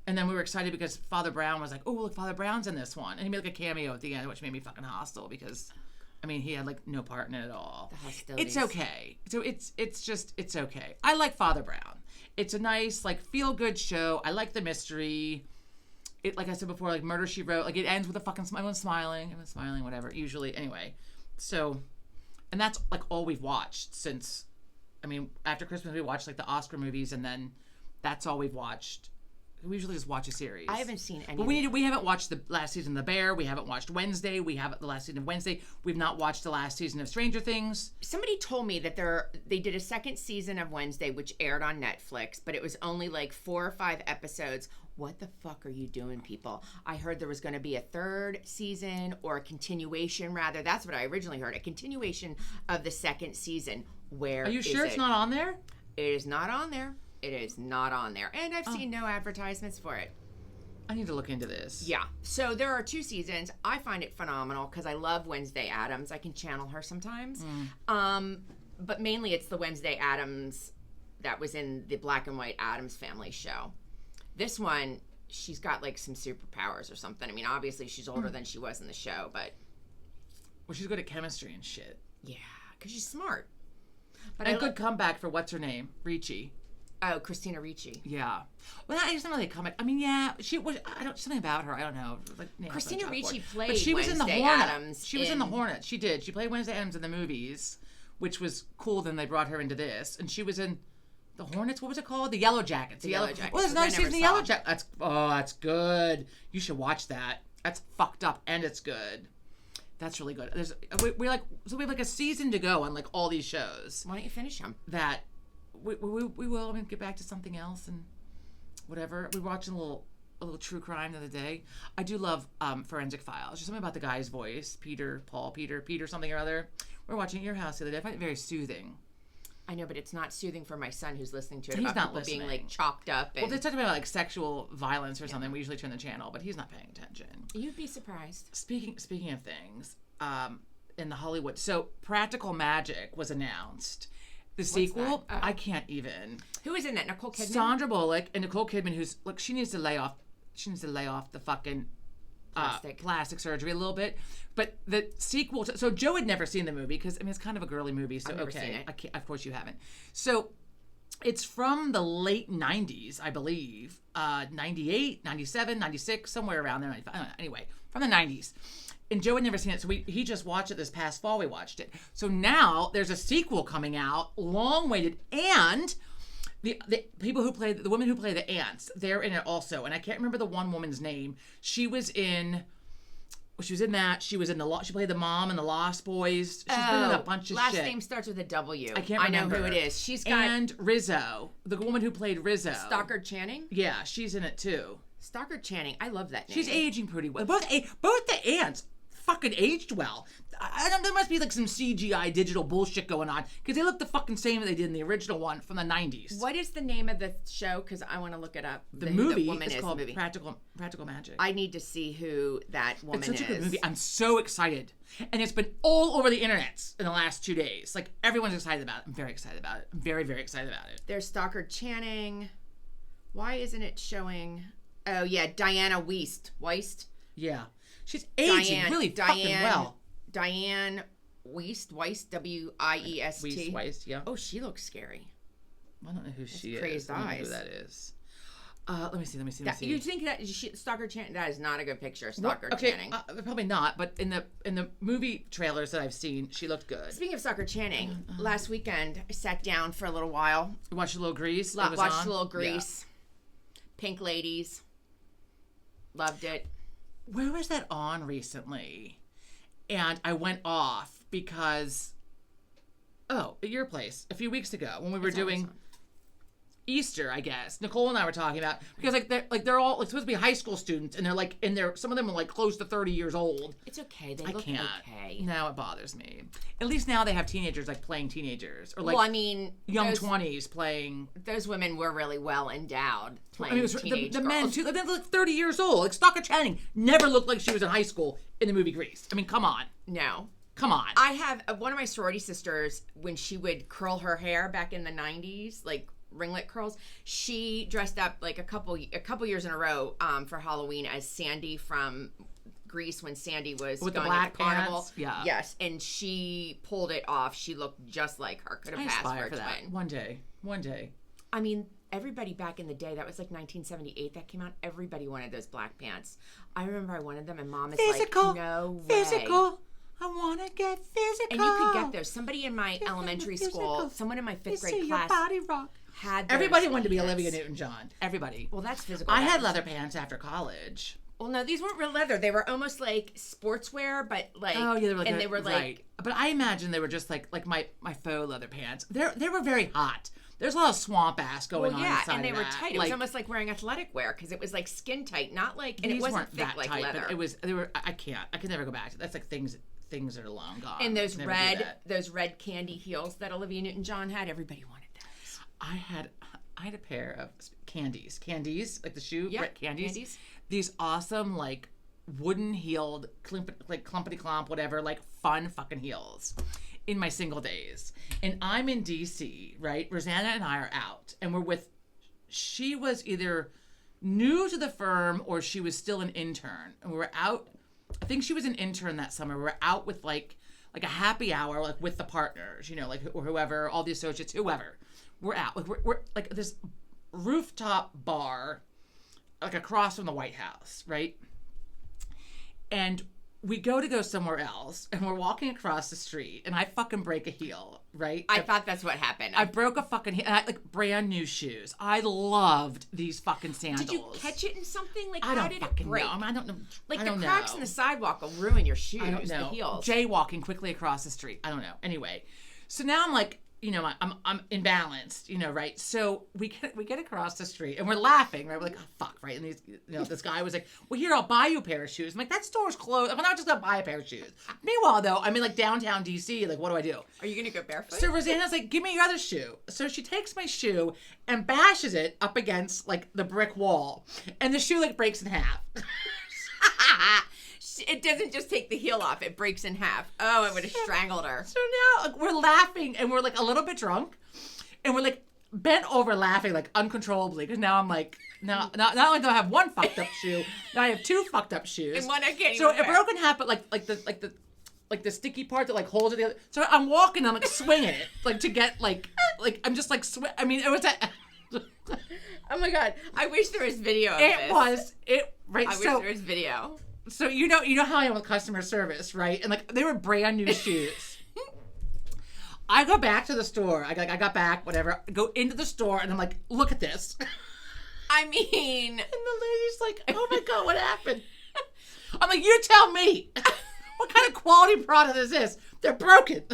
And then we were excited because Father Brown was like, oh, look, Father Brown's in this one. And he made like a cameo at the end, which made me fucking hostile because, he had like no part in it at all. The hostilities. It's okay. So it's okay. I like Father Brown. It's a nice, like, feel-good show. I like the mystery. It, like I said before, like Murder, She Wrote, like it ends with a fucking smile. Everyone's smiling, whatever, usually. Anyway, so, and that's like all we've watched since, after Christmas we watched like the Oscar movies, and then that's all we've watched. We usually just watch a series. I haven't seen any. But we haven't watched the last season of The Bear. We haven't watched Wednesday. We have the last season of Wednesday. We've not watched the last season of Stranger Things. Somebody told me that they did a second season of Wednesday, which aired on Netflix, but it was only like 4 or 5 episodes. What the fuck are you doing, people? I heard there was going to be a 3rd season, or a continuation, rather. That's what I originally heard. A continuation of the 2nd season. Where are you is sure it's not on there? It is not on there. It is not on there. And I've seen no advertisements for it. I need to look into this. Yeah. So there are 2 seasons. I find it phenomenal because I love Wednesday Addams. I can channel her sometimes. But mainly it's the Wednesday Addams that was in the Black and White Addams Family show. This one, she's got like some superpowers or something. Obviously she's older than she was in the show, but... Well, she's good at chemistry and shit. Yeah, because she's smart. But and a good comeback for what's her name? Ricci. Oh, Christina Ricci. Yeah. Well, I just not really comeback. Yeah, she was. Something about her. I don't know. Like Christina Ricci played. But she was Wednesday in the Hornet. Addams. She was in the Hornet. She did. She played Wednesday Addams in the movies, which was cool. Then they brought her into this, and she was in the Hornets. What was it called? The Yellow Jackets. The Yellow Jackets. Well, there's another season of the Yellow Jackets. That's good. You should watch that. That's fucked up, and it's good. That's really good. We have like a season to go on like all these shows. Why don't you finish them? That we will. Get back to something else and whatever. We were watching a little true crime the other day. I do love Forensic Files. There's something about the guy's voice, Peter something or other. We were watching at your house the other day. I find it very soothing. I know, but it's not soothing for my son who's listening to it. He's about not people listening. being like chalked up. And... Well, they're talking about like sexual violence or something. We usually turn the channel, but he's not paying attention. You'd be surprised. Speaking of things, in the Hollywood, so Practical Magic was announced. The sequel, that? I can't even. Who is in that? Nicole Kidman? Sandra Bullock and Nicole Kidman, who's look, she needs to lay off the fucking plastic surgery a little bit. But the sequel, so Joe had never seen the movie because it's kind of a girly movie. So I've never okay, seen it. Of course you haven't. So it's from the late 90s, I believe, 98, 97, 96, somewhere around there. I don't know, anyway, from the 90s. And Joe had never seen it, so he just watched it this past fall. We watched it. So now there's a sequel coming out, long-awaited, and the people who play, the women who play the aunts, they're in it also. And I can't remember the one woman's name. She was in that. She was in she played the mom in The Lost Boys. She's been in a bunch of last shit. name starts with a W. I can't remember. I know who it is. She's got... And Rizzo, the woman who played Rizzo. Stockard Channing? Yeah, she's in it too. Stockard Channing. I love that name. She's aging pretty well. Both the aunts. fucking aged well. I don't. There must be like some CGI digital bullshit going on because they look the fucking same as they did in the original one from the 90s. What is the name of the show? Because I want to look it up. The movie is called Practical Magic. I need to see who that woman is. It's such a good movie. I'm so excited. And it's been all over the internet in the last 2 days. Like, everyone's excited about it. I'm very excited about it. I'm very, very excited about it. There's Stockard Channing. Why isn't it showing? Oh, yeah, Diana Weist. Yeah. She's aging really fucking well. Diane Weist, W-I-E-S-T. Weist, yeah. Oh, she looks scary. I don't know who she is. Crazed I don't know eyes. who that is. Let me see. You think that Stockard Channing? That is not a good picture of Stockard okay, Channing. Probably not. But in the movie trailers that I've seen, she looked good. Speaking of Stockard Channing, last weekend I sat down for a little while. You watched a little Grease. Watched a little Grease. Yeah. Pink Ladies. Loved it. Where was that on recently? And I went off because, at your place a few weeks ago when we were doing Easter, I guess. Nicole and I were talking about because they're all like supposed to be high school students, and they're like some of them are like close to 30 years old. It's okay. They look okay. Now it bothers me. At least now they have teenagers like playing teenagers or like young 20s playing. Those women were really well endowed playing teenage the girls. men too. They're like 30 years old. Like Stockard Channing never looked like she was in high school in the movie Grease. I mean, come on. No. Come on. I have one of my sorority sisters when she would curl her hair back in the 90s, like ringlet curls. She dressed up like a couple years in a row for Halloween as Sandy from Grease when Sandy was with going the black to Carnival. Pants. Yeah. Yes, and she pulled it off. She looked just like her. Could have passed for a twin. That. One day. I mean, everybody back in the day, that was like 1978 that came out. Everybody wanted those black pants. I remember I wanted them, and Mom is physical, like, no way. Physical. I want to get physical. And you could get those. Somebody in my elementary school, someone in my fifth grade class, your body rock. Had those everybody wanted to be pants. Olivia Newton-John. Everybody. Well, that's physical. I had leather pants after college. Well, no, these weren't real leather. They were almost like sportswear, but like, oh yeah, they were like, right. But I imagine they were just like my faux leather pants. They were very hot. There's a lot of swamp ass going on inside and they of were that. tight. It was almost like wearing athletic wear because it was like skin tight, not like, and it wasn't weren't thick that like tight, leather. But it was. They were. I can't. I can never go back to. That's like things that are long gone. And those red candy heels that Olivia Newton-John had, everybody wanted those. I had a pair of candies, like the shoe, yep, candies. These awesome like wooden heeled, like clumpity clomp, whatever, like fun fucking heels in my single days. And I'm in DC, right? Rosanna and I are out, and she was either new to the firm or she was still an intern, and we were out. I think she was an intern that summer. We were out with like a happy hour, like with the partners, like or whoever, all the associates, whoever. We're out. Like we're like this rooftop bar, like across from the White House, right? And we go somewhere else, and we're walking across the street, and I fucking break a heel, right? I thought that's what happened. I broke a fucking heel, and I like brand new shoes. I loved these fucking sandals. Did you catch it in something? Like, how did it break? Know. I don't know. Like the cracks in the sidewalk will ruin your shoes. I don't know. The heels. Jaywalking quickly across the street. I don't know. Anyway, so now I'm like, I'm imbalanced, right? So we get across the street and we're laughing, right? We're like, oh fuck, right? And these, this guy was like, well, here, I'll buy you a pair of shoes. I'm like, that store's closed. I'm not just gonna buy a pair of shoes. Meanwhile, though, I'm in like downtown DC. Like, what do I do? Are you gonna go barefoot? So Rosanna's like, give me your other shoe. So she takes my shoe and bashes it up against like the brick wall, and the shoe like breaks in half. It doesn't just take the heel off; it breaks in half. Oh, I would have strangled her. So now like, we're laughing, and we're like a little bit drunk, and we're like bent over laughing like uncontrollably because now I'm like, not only do I have one fucked up shoe, now I have two fucked up shoes. And one I can't so even it broke in half, but like the sticky part that like holds it together. So I'm walking, I'm like swinging it like to get like I'm just like I mean it was that. Oh my god! I wish there was video of this. Right. I wish there was video. So you know how I am with customer service, right? And like they were brand new shoes. I go back to the store. I got back, whatever. I go into the store and I'm like, look at this. I mean, and the lady's like, oh my god, what happened? I'm like, you tell me. What kind of quality product is this? They're broken.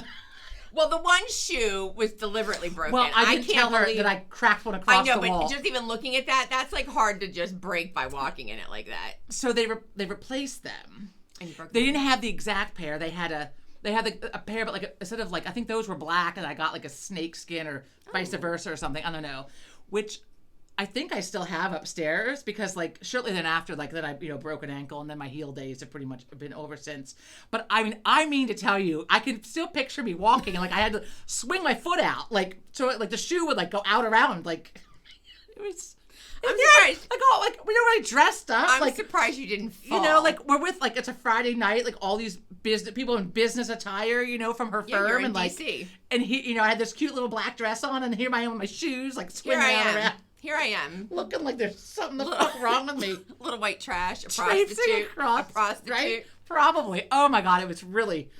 Well, the one shoe was deliberately broken. Well, I didn't tell her that I cracked one across the wall. I know, but just even looking at that's like hard to just break by walking in it like that. So they replaced them. And you broke They them. didn't have the exact pair. They had a pair, but like instead of like I think those were black, and I got like a snake skin or vice versa or something. I don't know, which I think I still have upstairs because like shortly then after like then I broke an ankle, and then my heel days have pretty much been over since. But I mean to tell you, I can still picture me walking and like I had to swing my foot out like so like the shoe would like go out around like it was. I'm surprised. Like we were already dressed up. I'm like surprised you didn't fall. you know, like we're with like it's a Friday night, like all these business people in business attire, from her Yeah, firm, you're in and like, DC. and he, I had this cute little black dress on, and here I am with my shoes, like swinging out around, Here I am. looking like there's something the fuck wrong with me. Little white trash, a Traipsing prostitute, across, a prostitute. right? Probably. Oh my god, it was really.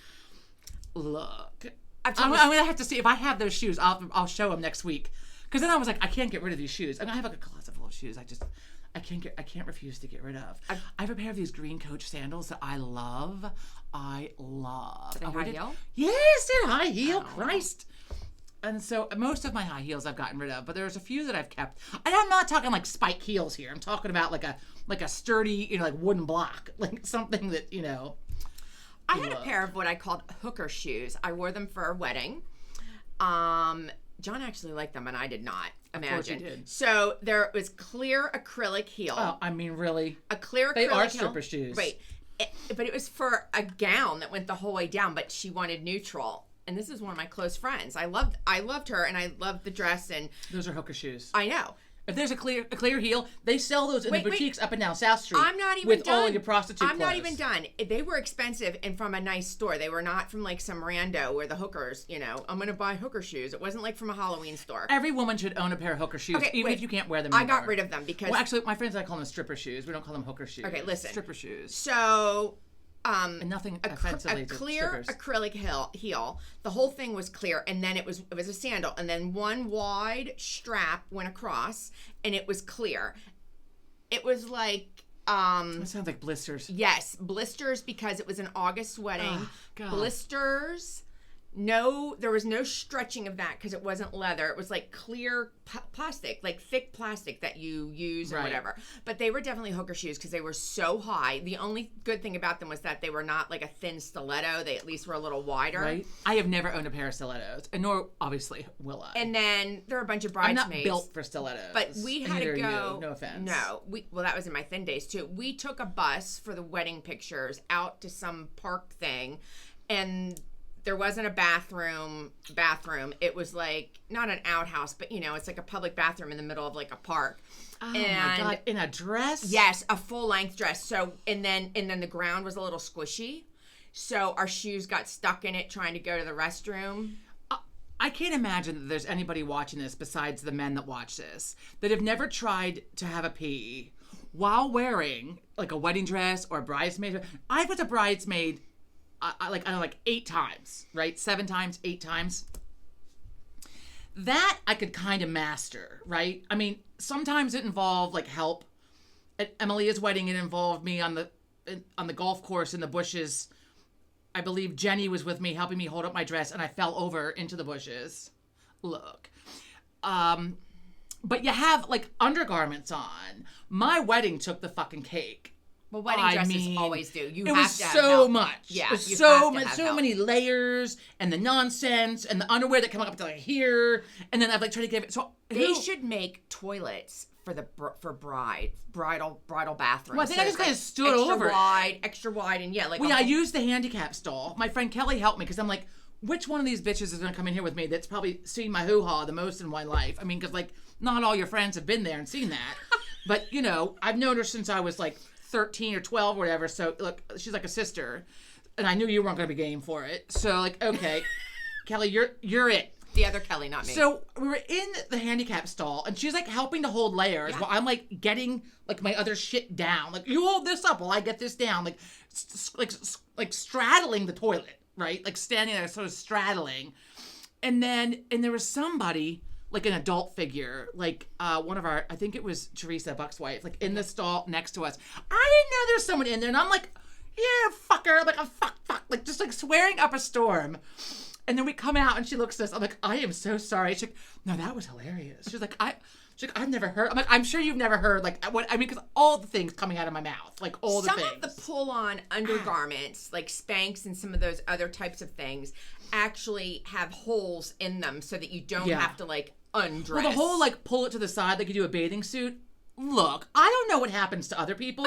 Look, I'm gonna have to see if I have those shoes. I'll show them next week, because then I was like, I can't get rid of these shoes. I have like a closet full of shoes. I can't refuse to get rid of. I have a pair of these green Coach sandals that I love. Are they high heel? Yes, they're high heel. Oh. Christ. And so most of my high heels I've gotten rid of, but there's a few that I've kept. And I'm not talking like spike heels here. I'm talking about like a sturdy, like wooden block, like something that I had a pair of what I called hooker shoes. I wore them for a wedding. John actually liked them, and I did not. Imagine. Of course you did. So there was clear acrylic heel. Oh, I mean, really? A clear acrylic They are heel. stripper shoes. Right. But it was for a gown that went the whole way down, but she wanted neutral. And this is one of my close friends. I loved her, and I loved the dress, and Those are hooker shoes. I know. If there's a clear heel, they sell those in the boutiques up and down South Street. I'm not even with done. all your prostitute I'm not clothes. even done. They were expensive and from a nice store. They were not from like some rando where the hookers, I'm going to buy hooker shoes. It wasn't like from a Halloween store. Every woman should own a pair of hooker shoes, Okay, even wait. if you can't wear them I anymore. got rid of them because... Well, actually, my friends and I call them stripper shoes. We don't call them hooker shoes. Okay, listen. Stripper shoes. So... And nothing offensively a to clear strippers. acrylic heel. The whole thing was clear, and then it was a sandal, and then one wide strap went across, and it was clear. It was like That sounds like blisters. yes, blisters because it was an August wedding. Oh, God. Blisters. No, there was no stretching of that because it wasn't leather. It was like clear plastic, like thick plastic that you use or Right. whatever. But they were definitely hooker shoes because they were so high. The only good thing about them was that they were not like a thin stiletto. They at least were a little wider. Right? I have never owned a pair of stilettos, and nor obviously will I. And then there were a bunch of I'm bridesmaids. not built for stilettos. But we had Neither to are go. you. No offense. No, well, that was in my thin days too. We took a bus for the wedding pictures out to some park thing, and there wasn't a bathroom. It was like not an outhouse, but it's like a public bathroom in the middle of like a park. Oh my God! In a dress? Yes, a full length dress. So and then the ground was a little squishy, so our shoes got stuck in it trying to go to the restroom. I can't imagine that there's anybody watching this besides the men that watch this that have never tried to have a pee while wearing like a wedding dress or a bridesmaid. I was a bridesmaid. I don't know, like 8 times, right? 7 times, 8 times. That I could kind of master, right? I mean, sometimes it involved like help. At Emilia's wedding, it involved me on the golf course in the bushes. I believe Jenny was with me, helping me hold up my dress, and I fell over into the bushes. Look. But you have like undergarments on. My wedding took the fucking cake. Well, wedding dresses always do. You it have was to have so help. much. Yeah, it was you so have to much, have so help. many layers, and the nonsense, and the underwear that come up to like here, and then I've like tried to give it. So They should make toilets for the bridal bathrooms. Well, I think I just kinda stood extra over it. extra wide, and yeah, like Well, yeah, I used the handicap stall. My friend Kelly helped me because I'm like, which one of these bitches is going to come in here with me that's probably seen my hoo-ha the most in my life? I mean, because like not all your friends have been there and seen that. But, I've known her since I was like 13 or 12 or whatever. So, look, she's like a sister. And I knew you weren't going to be game for it. So, like, okay, Kelly, you're it. the other Kelly, not me. So we were in the handicap stall, and she's like helping to hold layers while I'm like getting like my other shit down. Like, you hold this up while I get this down. Like straddling the toilet, right? Like standing there, sort of straddling. And there was somebody, like an adult figure, like one of our, I think it was Teresa Buck's wife, like in the stall next to us. I didn't know there was someone in there, and I'm like, yeah, fucker, like a fuck, like just like swearing up a storm. And then we come out and she looks at us. I'm like, I am so sorry. She's like, no, that was hilarious. She's like, She's like, I've never heard. I'm like, I'm sure you've never heard like what I mean, because all the things coming out of my mouth, like all the some things. of the pull-on undergarments, like Spanx and some of those other types of things, actually have holes in them so that you don't have to like undress. Well, the whole like pull it to the side like you do a bathing suit. Look, I don't know what happens to other people.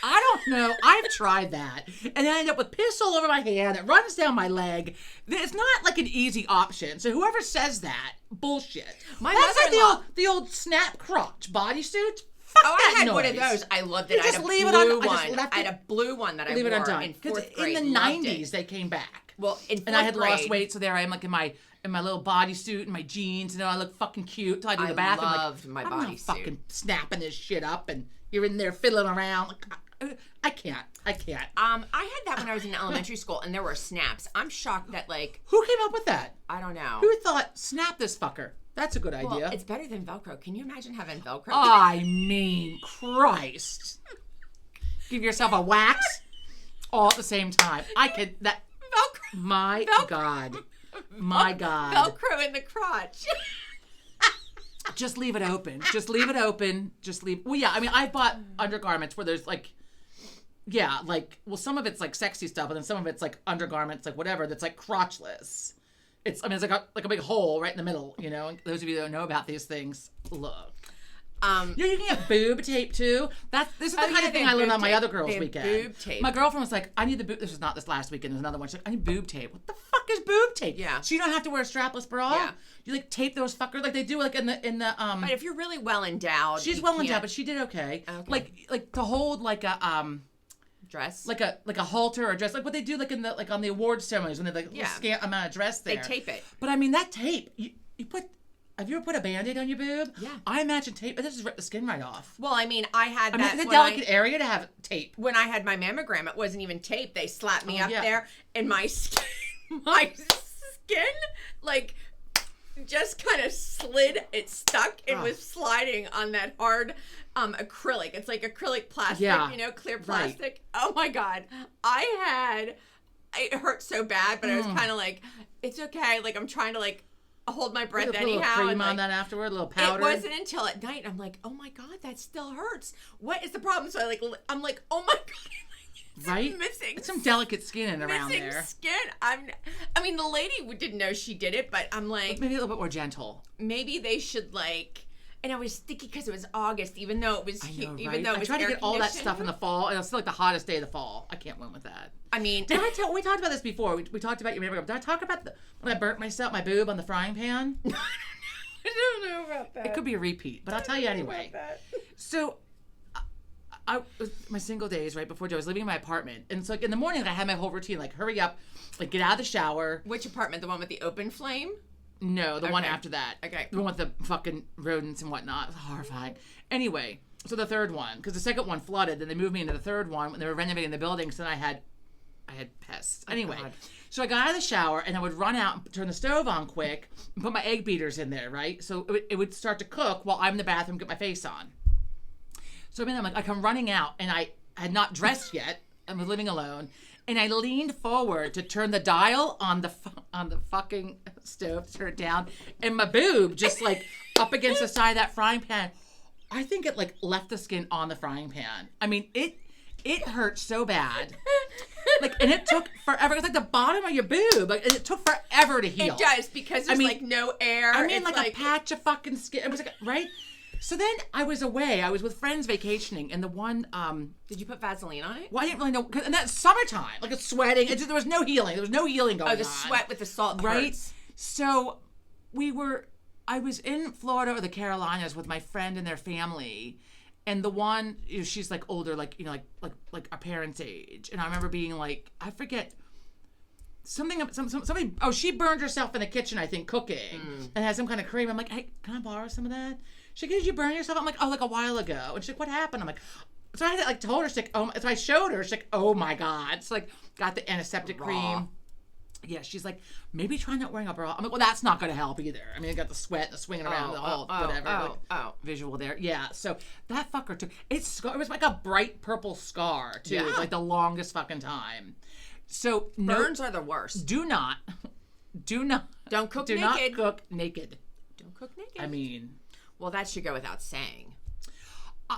I don't know. I've tried that. And I end up with piss all over my hand. It runs down my leg. It's not like an easy option. So whoever says that, bullshit. My That's like mother-in-law- the old snap crotch bodysuit. Oh, I had one of those. I loved it. You I had just a leave it blue on- I just one. left I it- had a blue one that I Leave it wore undone. in Because fourth grade. in the Loved 90s, it. they came back. Well, in And I had fourth lost grade- weight, so there I am like in my little bodysuit and my jeans, and I look fucking cute. So I do the I bathroom. loved like, my I'm not bodysuit. fucking snapping this shit up, and you're in there fiddling around. Like, I can't. I had that when I was in elementary school, and there were snaps. I'm shocked that, like, Who came up with that? I don't know. Who thought snap this fucker? That's a good Well, idea. it's better than Velcro. Can you imagine having Velcro? I mean, Christ. Give yourself a wax all at the same time. I could that. Velcro. My God. My God. Velcro in the crotch. Just leave it open. Just leave it open. Just leave. Well, yeah. I mean, I've bought undergarments where there's like, yeah, like, well, some of it's like sexy stuff, and then some of it's like undergarments, like whatever, that's like crotchless. It's like a big hole right in the middle, you know. And those of you that don't know about these things, look. You can get boob tape too. This is the kind of thing I learned on my other girls' weekend. Boob tape. My girlfriend was like, I need the boob. This was not this last weekend. There's another one. She's like, I need boob tape. What the fuck is boob tape? Yeah. So you don't have to wear a strapless bra. Yeah. You like tape those fuckers like they do like in the But if you're really well endowed, She's you well endowed, can't but she did okay. Okay. Like to hold like a dress. like a halter or dress, like what they do like in the like on the awards ceremonies when they like scant amount of dress there. They tape it. But I mean that tape, you put. Have you ever put a Band-Aid on your boob? Yeah. I imagine tape. This just rip the skin right off. Well, I mean, I had I mean, that it's a when delicate area to have tape. when I had my mammogram. It wasn't even tape. They slapped me up yeah. there, and my skin, like just kind of slid. It stuck and was sliding on that hard acrylic. It's like acrylic plastic, Yeah. you know, clear Right. plastic. Oh my God. It hurt so bad, but I was kind of like, it's okay. Like, I'm trying to like hold my breath Put a anyhow. little cream and, on like, that afterward, a little powder. it wasn't until at night I'm like, oh my God, that still hurts. What is the problem? So I'm like, oh my God, right? missing It's some delicate skin in around missing there. skin. I mean, the lady didn't know she did it, but I'm like, Maybe a little bit more gentle. maybe they should like. And I was sticky because it was August, even though it was I know, right? even though it I was try to air get all that conditioned. stuff in the fall, and it's still like the hottest day of the fall. I can't win with that. I mean, Did I tell? We talked about this before. We talked about your mammogram. Did I talk about when I burnt my boob on the frying pan? I don't know about that. It could be a repeat, but I'll tell you anyway. So, I was my single days right before Joe. I was living in my apartment, and so like in the morning, I had my whole routine: like hurry up, like get out of the shower. Which apartment? The one with the open flame? No, the one Okay. after that. Okay. The one with the fucking rodents and whatnot. It was horrifying. Anyway, so the third one, because the second one flooded, then they moved me into the third one when they were renovating the building. So then I had pests. Anyway, God. so I got out of the shower and I would run out and turn the stove on quick and put my egg beaters in there, right? So it would start to cook while I'm in the bathroom, get my face on. So I mean, I'm like, I come running out and I had not dressed yet. I was living alone. And I leaned forward to turn the dial on the fucking stove to turn it down, and my boob just like up against the side of that frying pan. I think it like left the skin on the frying pan. I mean, it hurt so bad. Like, and it took forever. It's like the bottom of your boob. Like, and it took forever to heal. It does because there's like no air. I mean, It's like a patch of fucking skin. It was like right. So then I was away. I was with friends vacationing, and the one. Did you put Vaseline on it? Well, I didn't really know. And that's summertime. Like it's sweating. There was no healing. There was no healing going on. Oh, the sweat with the salt Right? hurts. So I was in Florida or the Carolinas with my friend and their family. And the one, she's like older, like, like our parents' age. And I remember being like, I forget, somebody, she burned herself in the kitchen, I think, cooking. And had some kind of cream. I'm like, hey, can I borrow some of that? She's like, did you burn yourself? I'm like, oh, like a while ago. And she's like, what happened? I'm like, so I had like told her, she's like, oh, so I showed her, she's like, oh my God. So like, got the antiseptic cream. Yeah, she's like, maybe try not wearing a bra. I'm like, well, that's not going to help either. I mean, I got the sweat, the swinging around, the whole whatever visual there. Yeah, so that fucker took it was like a bright purple scar too. Yeah. It was like the longest fucking time. So Burns are the worst. do not Don't cook do naked. not cook naked. Don't cook naked. I mean, Well, that should go without saying.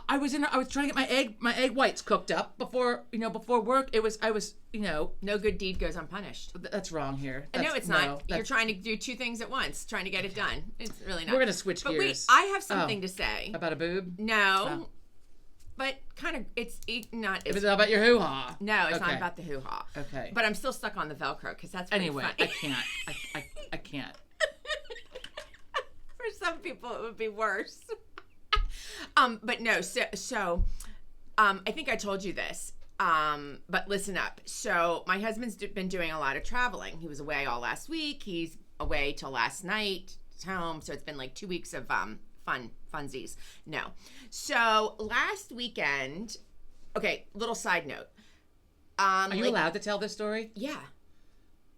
I was trying to get my egg whites cooked up before work. I was No good deed goes unpunished. that's wrong here. No, it's not. You're trying to do two things at once, trying to get it done. It's really not. We're gonna switch but gears. Wait, I have something to say. About a boob. No, but kind of it's not. It's about your hoo-ha. No, it's not about the hoo-ha. Okay. But I'm still stuck on the Velcro because that's pretty Anyway, funny. I can't. For some people, it would be worse. But no, so I think I told you this, but listen up. So my husband's been doing a lot of traveling. He was away all last week. He's away till last night. He's home. So it's been like 2 weeks of funsies. No. So last weekend, okay, little side note. Are you allowed to tell this story? Yeah.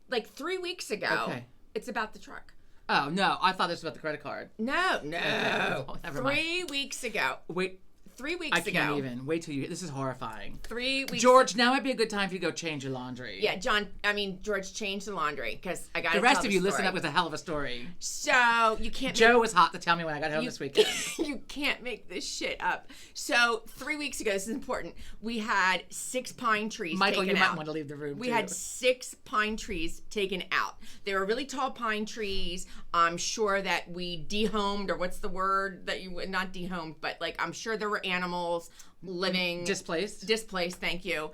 Like 3 weeks ago. Okay. It's about the truck. Oh, no. I thought this was about the credit card. No. Oh, never mind. 3 weeks ago. Wait. 3 weeks ago. I can't even. Wait till you. This is horrifying. 3 weeks. George, now might be a good time for you to go change your laundry. Yeah, George changed the laundry because I got The rest of you, listen up with a hell of a story. So you can't. Joe was hot to tell me when I got home this weekend. You can't make this shit up. So 3 weeks ago, this is important. We had 6 pine trees. Michael, taken you out. might want to leave the room. We too. had 6 pine trees taken out. They were really tall pine trees. I'm sure that we dehomed, or what's the word that you not dehomed, but like I'm sure there were animals living displaced. Thank you.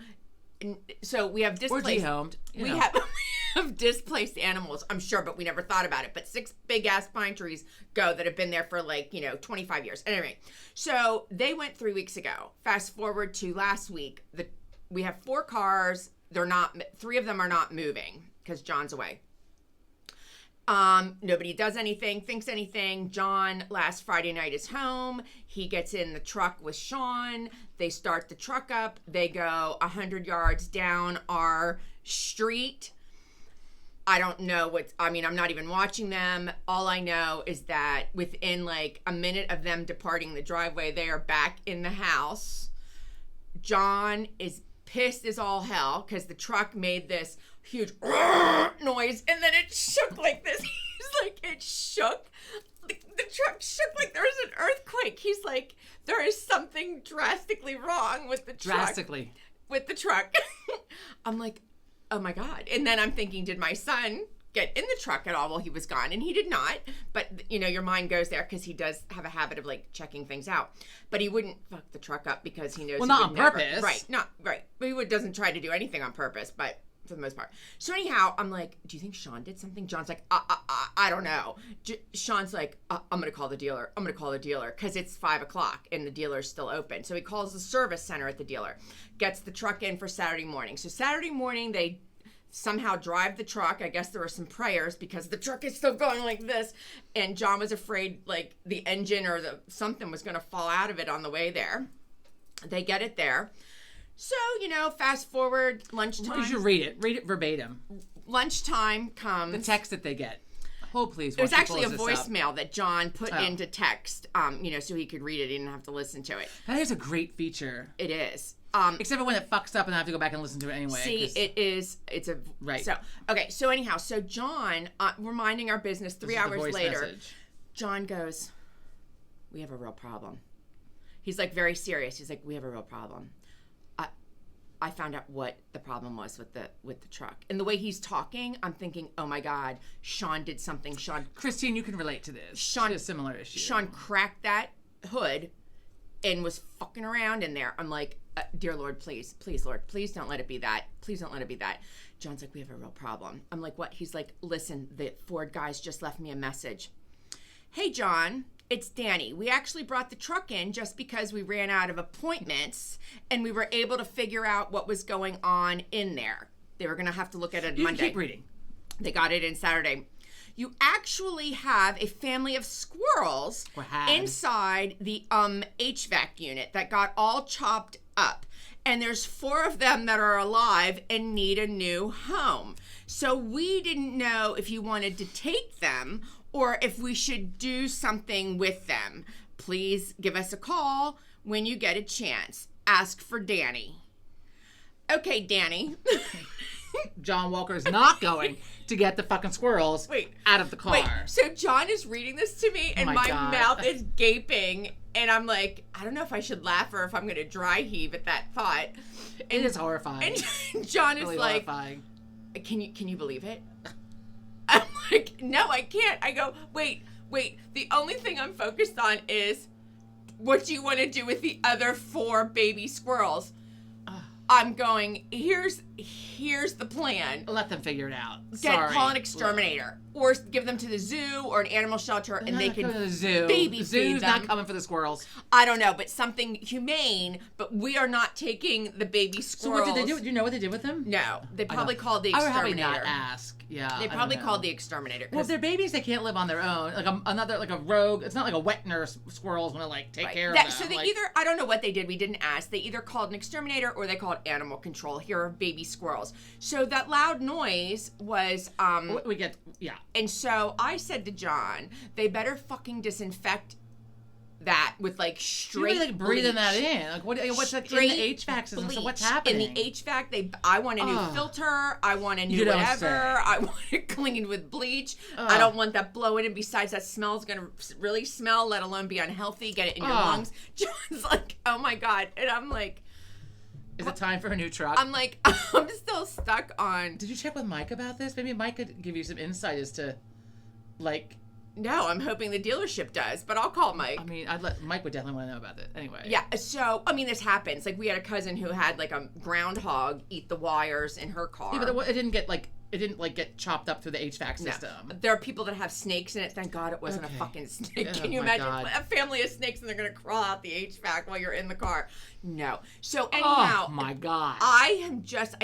And so we have displaced. Or dehomed. We have displaced animals, I'm sure, but we never thought about it. But 6 big ass pine trees that have been there for 25 years. Anyway, so they went 3 weeks ago. Fast forward to last week. We have 4 cars. 3 of them are not moving because John's away. Nobody does anything, thinks anything. John last Friday night is home. He gets in the truck with Sean. They start the truck up. They go 100 yards down our street. I don't know I'm not even watching them. All I know is that within like a minute of them departing the driveway, they are back in the house. John is pissed as all hell because the truck made this huge noise and then it shook like this. He's like, it shook. The truck shook like there was an earthquake. He's like, there is something drastically wrong with the truck. Drastically. With the truck. I'm like, oh my God. And then I'm thinking, did my son get in the truck at all while he was gone? And he did not. But, your mind goes there because he does have a habit of like checking things out. But he wouldn't fuck the truck up because he knows. Well, not on purpose. Right. Not right. But he doesn't try to do anything on purpose, but for the most part. So anyhow, I'm like, do you think Sean did something? John's like, I don't know. Sean's like, I'm going to call the dealer. I'm going to call the dealer because it's 5:00 and the dealer's still open. So he calls the service center at the dealer, gets the truck in for Saturday morning. So Saturday morning, they somehow drive the truck. I guess there were some prayers because the truck is still going like this. And John was afraid like the engine or something was going to fall out of it on the way there. They get it there. So, fast forward, lunchtime. You should read it. Read it verbatim. Lunchtime comes. The text that they get. Oh, please. It was actually a voicemail that John put into text, so he could read it. He didn't have to listen to it. That is a great feature. It is. Except for when it fucks up and I have to go back and listen to it anyway. See, it is. It's a... Right. So, okay. So, anyhow, John, we're minding our business 3 hours later. Message. John goes, we have a real problem. He's like very serious. He's like, we have a real problem. I found out what the problem was with the truck. And the way he's talking, I'm thinking, oh my God, Sean did something. Christine, you can relate to this. She had a similar issue. Sean cracked that hood and was fucking around in there. I'm like, dear Lord, please, Lord, please don't let it be that. Please don't let it be that. John's like, we have a real problem. I'm like, what? He's like, listen, the Ford guys just left me a message. Hey, John. It's Danny. We actually brought the truck in just because we ran out of appointments and we were able to figure out what was going on in there. They were going to have to look at it Monday. Keep reading. They got it in Saturday. You actually have a family of squirrels inside the HVAC unit that got all chopped up. And there's 4 of them that are alive and need a new home. So we didn't know if you wanted to take them or if we should do something with them. Please give us a call when you get a chance. Ask for Danny. Okay, Danny. John Walker is not going to get the fucking squirrels out of the car. Wait, so John is reading this to me, and my God. mouth is gaping, and I'm like, I don't know if I should laugh or if I'm going to dry heave at that thought. It is horrifying. And John is really like, horrifying. Can you believe it? I'm like, no, I can't. I go, wait. The only thing I'm focused on is what do you want to do with the other 4 baby squirrels? I'm going, here's the plan. Let them figure it out. Call an exterminator. Or give them to the zoo or an animal shelter, and they can go to the zoo. baby The feed zoo's them. not coming for the squirrels. I don't know, but something humane. But we are not taking the baby So squirrels. what did they do? Do you know what they did with them? No, they probably called the I would exterminator. probably not ask. Yeah, They probably called the exterminator. Well, if they're babies, they can't live on their own. Like a rogue. It's not like a wet nurse. Squirrels want to like take care of them. So they like, either, I don't know what they did. We didn't ask. They either called an exterminator or they called animal control. Here are baby squirrels. So that loud noise was we get And so I said to John, they better fucking disinfect that with like straight you're like breathing bleach. that in. Like what's like in Straight the HVAC system? So bleach. what's happening? In the HVAC, I want a new filter. I want a new You don't whatever. say. I want it cleaned with bleach. I don't want that blowing. And besides, that smell's gonna really smell, let alone be unhealthy. Get it in your lungs. John's like, oh my god, and I'm like, is it time for a new truck? I'm like, I'm still stuck on. Did you check with Mike about this? Maybe Mike could give you some insight as to, like. No, I'm hoping the dealership does, but I'll call Mike. I mean, Mike would definitely want to know about it. Anyway. Yeah, so, I mean, this happens. Like, we had a cousin who had, like, a groundhog eat the wires in her car. Yeah, but it didn't get chopped up through the HVAC system. No. There are people that have snakes in it. Thank God it wasn't a fucking snake. Oh, Can you my imagine God. a family of snakes and they're going to crawl out the HVAC while you're in the car? No. So, anyhow. Oh, my God. I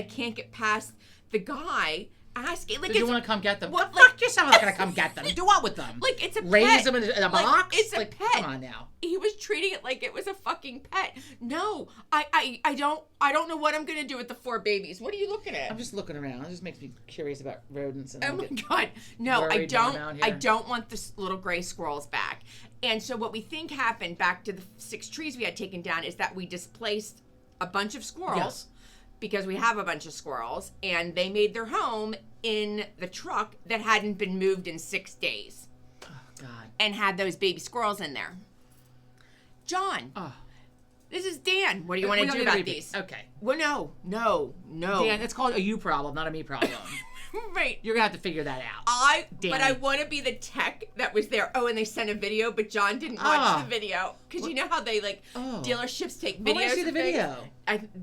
can't get past the guy asking. Like, Did you want to come get them? What, Fuck yourself, I'm not going to come get them. Do what with them? Like, it's a Raise pet. them in a Like, box? it's a like, pet. Come on now. He was treating it like it was a fucking pet. No, I don't know what I'm gonna do with the 4 babies. What are you looking at? I'm just looking around. It just makes me curious about rodents. And Oh my god, no, I worried when I'm out don't. I here. don't want the little gray squirrels back. And so what we think happened back to the 6 trees we had taken down is that we displaced a bunch of squirrels. Yes. Because we have a bunch of squirrels, and they made their home in the truck that hadn't been moved in 6 days. Oh, God. And had those baby squirrels in there. John, this is Dan. What do you want to do about these? Okay. Well, no. Dan, it's called a you problem, not a me problem. Right. You're going to have to figure that out. But I want to be the tech that was there. Oh, and they sent a video, but John didn't watch the video. Because you know how they, dealerships take videos. I want to see the of things? video.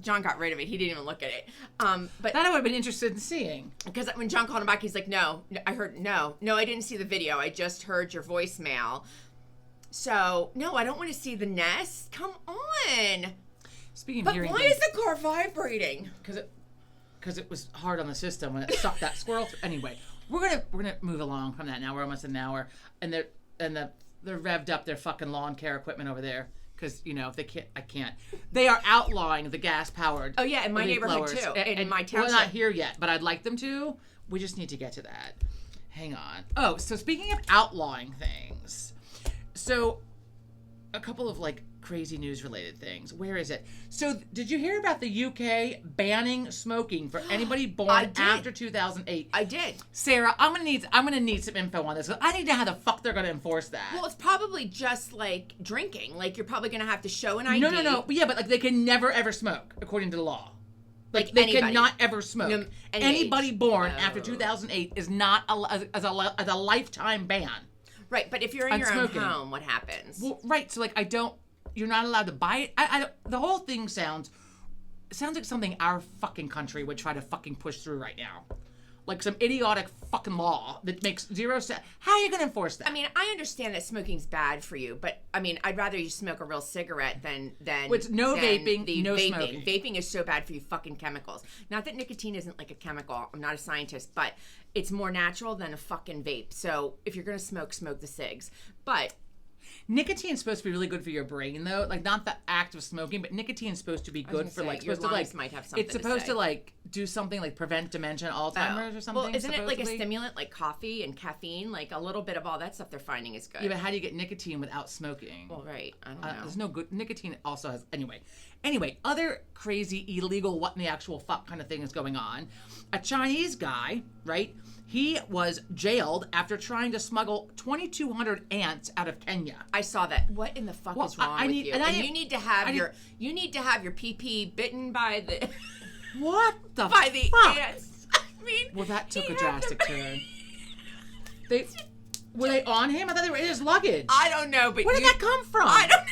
John got rid of it. He didn't even look at it. But That I would have been interested in seeing. because when John called him back, he's like, no, I heard, no, I didn't see the video. I just heard your voicemail. So, no, I don't want to see the nest. Come on. Speaking of But hearing why things, is the car vibrating? because it was hard on the system when it sucked that squirrel through. Anyway, we're gonna move along from that now. We're almost an hour, and they're revved up their fucking lawn care equipment over there. Because, if they can't, I can't. They are outlawing the gas-powered. Oh, yeah, in my leaf neighborhood, blowers. too. In my We're not township. here yet, but I'd like them to. We just need to get to that. Hang on. Oh, so speaking of outlawing things. So, a couple of, crazy news-related things. Where is it? So, did you hear about the UK banning smoking for anybody I born did. after 2008? I did. Sarah, I'm gonna need some info on this. 'Cause I need to know how the fuck they're gonna enforce that. Well, it's probably just like drinking. Like, you're probably going to have to show an ID. No. Yeah, but they can never ever smoke according to the law. Like they anybody. cannot ever smoke. No, any Anybody age. born Oh. after 2008 is not as a lifetime ban. Right, but if you're in On your smoking. own home, what happens? Well, right. So you're not allowed to buy it. The whole thing sounds like something our fucking country would try to fucking push through right now. Like some idiotic fucking law that makes zero sense. How are you going to enforce that? I mean, I understand that smoking's bad for you, but I mean, I'd rather you smoke a real cigarette than With no than vaping, the no vaping. smoking. Vaping is so bad for you fucking chemicals. Not that nicotine isn't like a chemical. I'm not a scientist, but it's more natural than a fucking vape. So if you're gonna smoke the cigs. But Nicotine's supposed to be really good for your brain, though. Like, not the act of smoking, but nicotine's supposed to be good for, your supposed to, lungs might have something it's supposed to say. do something like prevent dementia, Alzheimer's, or something. Well, isn't it like a supposedly? stimulant, like coffee and caffeine? Like a little bit of all that stuff they're finding is good. Yeah, but how do you get nicotine without smoking? Well, right. I don't know. There's no good. Nicotine also has. Anyway, Anyway, other crazy, illegal, what in the actual fuck kind of thing is going on. A Chinese guy, right? He was jailed after trying to smuggle 2,200 ants out of Kenya. I saw that. What in the fuck is wrong with you? And you need to have your PP bitten by the what the by the fuck? ants. I mean, well, that took a drastic turn. Were they on him? I thought they were in his luggage. I don't know, but where did that come from? I don't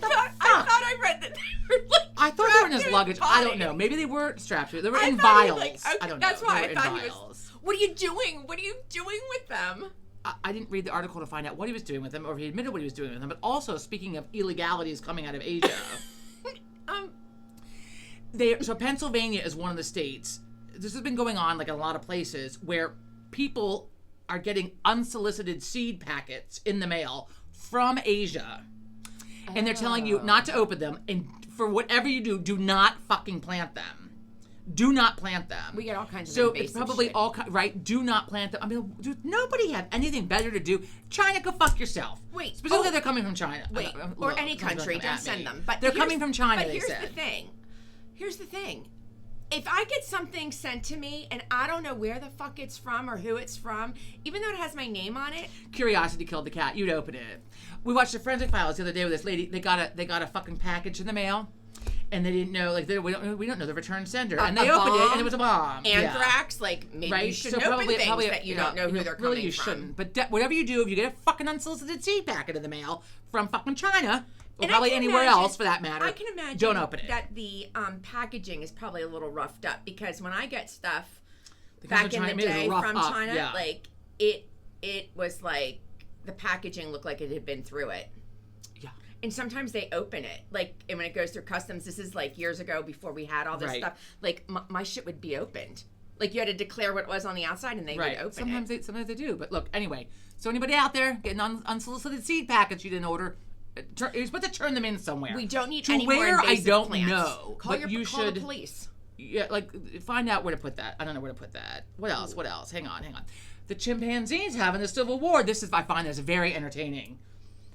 know. I thought I read that they were like I thought they were in his luggage. I don't know. Maybe they were strapped to it. They were in vials. I don't know. That's why I thought he was. What are you doing? What are you doing with them? I didn't read the article to find out what he was doing with them, or if he admitted what he was doing with them. But also, speaking of illegalities coming out of Asia, so Pennsylvania is one of the states. This has been going on like in a lot of places where people are getting unsolicited seed packets in the mail from Asia. And they're telling you not to open them. And for whatever you do, do not fucking plant them. Do not plant them. We get all kinds of so invasive it's probably shit. all right. Do not plant them. I mean, dude, nobody have anything better to do. China, go fuck yourself. Wait, specifically, they're coming from China. Wait, or any country. Don't send them. But they're coming from China. But they said. Here's the thing. If I get something sent to me and I don't know where the fuck it's from or who it's from, even though it has my name on it, curiosity killed the cat. You'd open it. We watched the Forensic Files the other day with this lady. They got a fucking package in the mail, and they didn't know we don't know the return sender, and they opened it and it was a bomb. Anthrax, like maybe you shouldn't open things that you don't know who they're coming really you from. Shouldn't. But whatever you do, if you get a fucking unsolicited seed packet in the mail from fucking China, or probably anywhere else for that matter, I can imagine don't open it. That the packaging is probably a little roughed up because when I get stuff back in the day from China, like it was like the packaging looked like it had been through it. Yeah. And sometimes they open it, like, and when it goes through customs, this is like years ago before we had all this stuff. Like my shit would be opened. Like you had to declare what it was on the outside, and they would open it. Sometimes they do. But look, anyway. So anybody out there getting unsolicited seed packets you didn't order, you're supposed to turn them in somewhere. We don't need to any where more invasive I don't plants. know. Call the police. Yeah, like find out where to put that. I don't know where to put that. What else? What else? Hang on. The chimpanzees having a civil war. I find this very entertaining.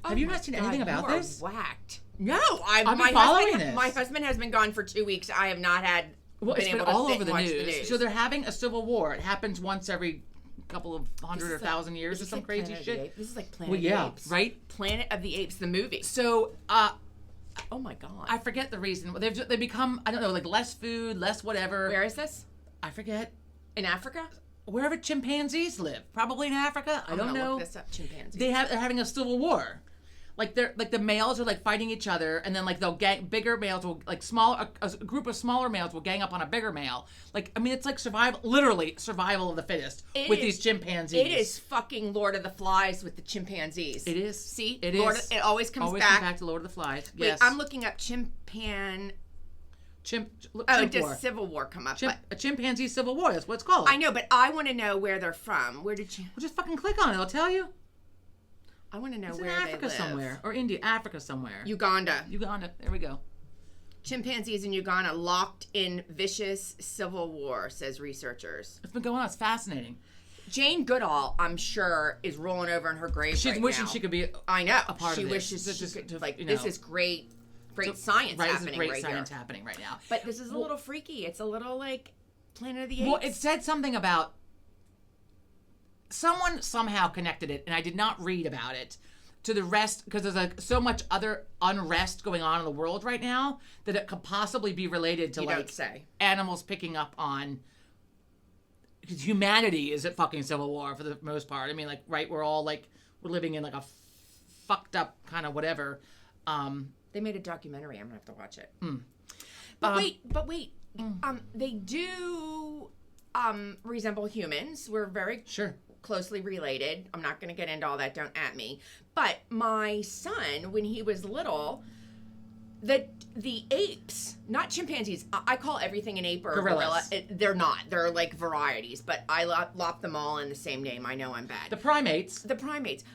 Have you not seen anything about this? Whacked. No, I've been following this. My husband has been gone for 2 weeks. I have not had. It's been all over the news. So they're having a civil war. It happens once every couple of hundred or thousand years or some crazy shit. This is like Planet of the Apes. Right? Planet of the Apes, the movie. So, oh my God. I forget the reason. They become, I don't know, like less food, less whatever. Where is this? I forget. In Africa? Wherever chimpanzees live. Probably in Africa. I don't know. Look this up. Chimpanzees. They're having a civil war. Like the males are like fighting each other, and then like bigger males will like a group of smaller males will gang up on a bigger male. Like I mean, it's like literally survival of the fittest with these chimpanzees. It is fucking Lord of the Flies with the chimpanzees. It is. See, it always comes back. Always back. Comes back to Lord of the Flies. Wait, yes. I'm looking up chimp war. Civil War come up. A chimpanzee civil war. That's what it's called. I know, but I want to know where they're from. Where did you? Well, just fucking click on it. I'll tell you. I want to know it's where in Africa they live. somewhere, or India, Africa somewhere. Uganda. There we go. Chimpanzees in Uganda locked in vicious civil war, says researchers. It's been going on. It's fascinating. Jane Goodall, I'm sure, is rolling over in her grave. She's wishing she could be. I know. A part she of this. wishes she could. Like this is great science happening great right science here. happening right now. But this is a little freaky. It's a little like Planet of the Apes. Well, it said something about someone somehow connected it, and I did not read about it to the rest because there's like so much other unrest going on in the world right now that it could possibly be related to animals picking up on. Because humanity is at fucking civil war for the most part. I mean, like, right? We're all like we're living in like a fucked up kind of whatever. They made a documentary. I'm gonna have to watch it. But wait. They do resemble humans. We're very closely related. I'm not gonna get into all that. Don't at me. But my son, when he was little, the apes, not chimpanzees. I call everything an ape or a gorilla. They're not. They're like varieties. But I lop them all in the same name. I know I'm bad. The primates.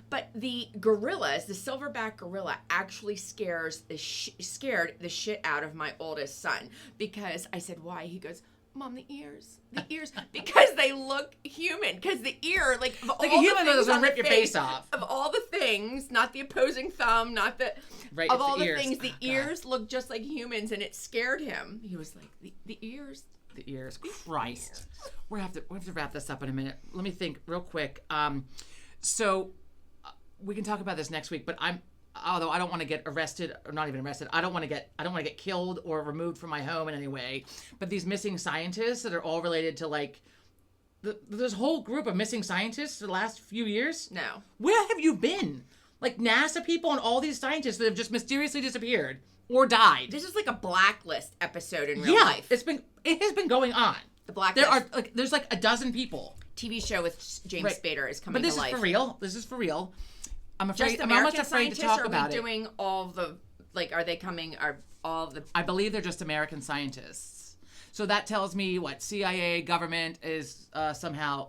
But the gorillas, the silverback gorilla, actually scared the shit out of my oldest son because I said, "Why?" He goes, Mom, the ears, because they look human. Because the ear, like a human that doesn't rip your face off. Of all the things, not the opposing thumb, not the right. Of all the ears. things, the ears look just like humans, and it scared him. He was like, the ears. The ears. Christ. We have to wrap this up in a minute. Let me think real quick. So we can talk about this next week, but although I don't want to get arrested, or not even arrested, I don't want to get killed or removed from my home in any way. But these missing scientists that are all related to like this whole group of missing scientists for the last few years. No. Where have you been? Like NASA people and all these scientists that have just mysteriously disappeared or died. This is like a Blacklist episode in real life. It has been going on. The Blacklist. There's like a dozen people. TV show with James Spader is coming to life. But this is for real. This is for real. I'm afraid. I'm almost afraid to talk about it. Are we doing all the Are they coming? Are all the? I believe they're just American scientists. So that tells me what CIA government is somehow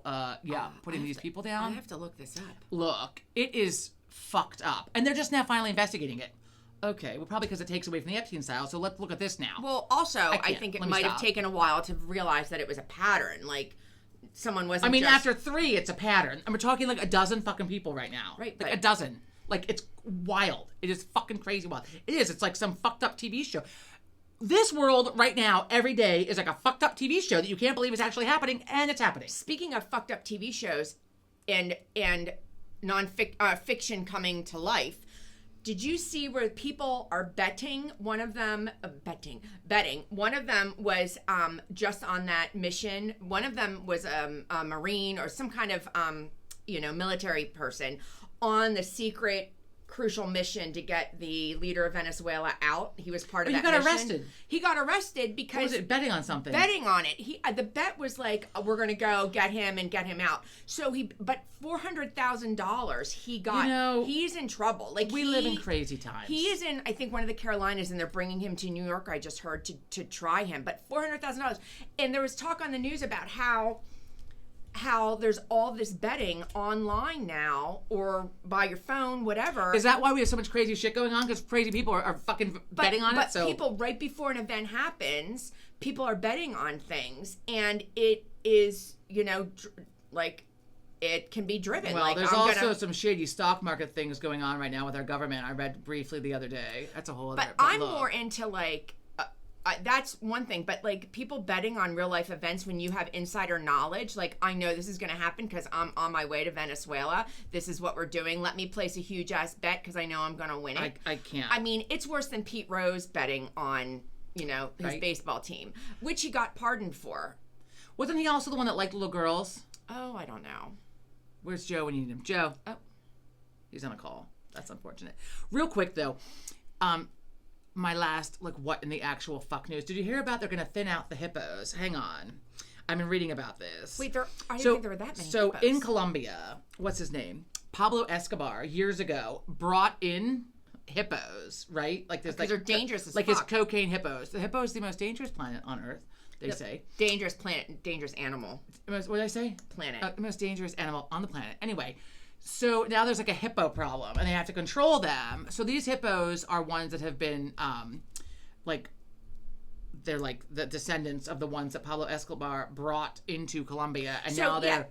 putting these people down. I have to look this up. Look, it is fucked up, and they're just now finally investigating it. Okay, well, probably because it takes away from the Epstein style. So let's look at this now. Well, also, I think it might have taken a while to realize that it was a pattern. Like someone wasn't. I mean, after 3, it's a pattern, and we're talking like a dozen fucking people right now. Right, like a dozen. Like it's wild. It is fucking crazy wild. It is. It's like some fucked up TV show. This world right now, every day, is like a fucked up TV show that you can't believe is actually happening, and it's happening. Speaking of fucked up TV shows, and fiction coming to life. Did you see where people are betting? One of them betting. One of them was just on that mission. One of them was a Marine or some kind of military person on the secret crucial mission to get the leader of Venezuela out. He was part of that mission. He got arrested. He got arrested because... What was it, betting on something? Betting on it. The bet was like, we're going to go get him and get him out. So but $400,000 he got. He's in trouble. Like we live in crazy times. He is in, I think, one of the Carolinas, and they're bringing him to New York, I just heard, to try him. But $400,000. And there was talk on the news about how there's all this betting online now or by your phone, whatever. Is that why we have so much crazy shit going on? Because crazy people are fucking betting on it? But people, right before an event happens, people are betting on things. And it is, it can be driven. Well, there's also some shady stock market things going on right now with our government. I read briefly the other day. That's a whole other... But I'm more into, that's one thing, but people betting on real life events when you have insider knowledge, I know this is going to happen because I'm on my way to Venezuela. This is what we're doing. Let me place a huge ass bet because I know I'm going to win it. I can't. I mean, it's worse than Pete Rose betting on, his baseball team, which he got pardoned for. Wasn't he also the one that liked little girls? Oh, I don't know. Where's Joe when you need him? Joe. Oh. He's on a call. That's unfortunate. Real quick, though. My last, what in the actual fuck news? Did you hear about they're going to thin out the hippos? Hang on. I've been reading about this. Wait, I didn't think there were that many So hippos. in Colombia, what's his name? Pablo Escobar, years ago, brought in hippos, right? Because they're dangerous as fuck. His cocaine hippos. The hippo is the most dangerous planet on Earth, they say. Dangerous planet, dangerous animal. What did I say? Planet. The most dangerous animal on the planet. Anyway. So now there's a hippo problem, and they have to control them. So these hippos are ones that have been, they're the descendants of the ones that Pablo Escobar brought into Colombia, and now they have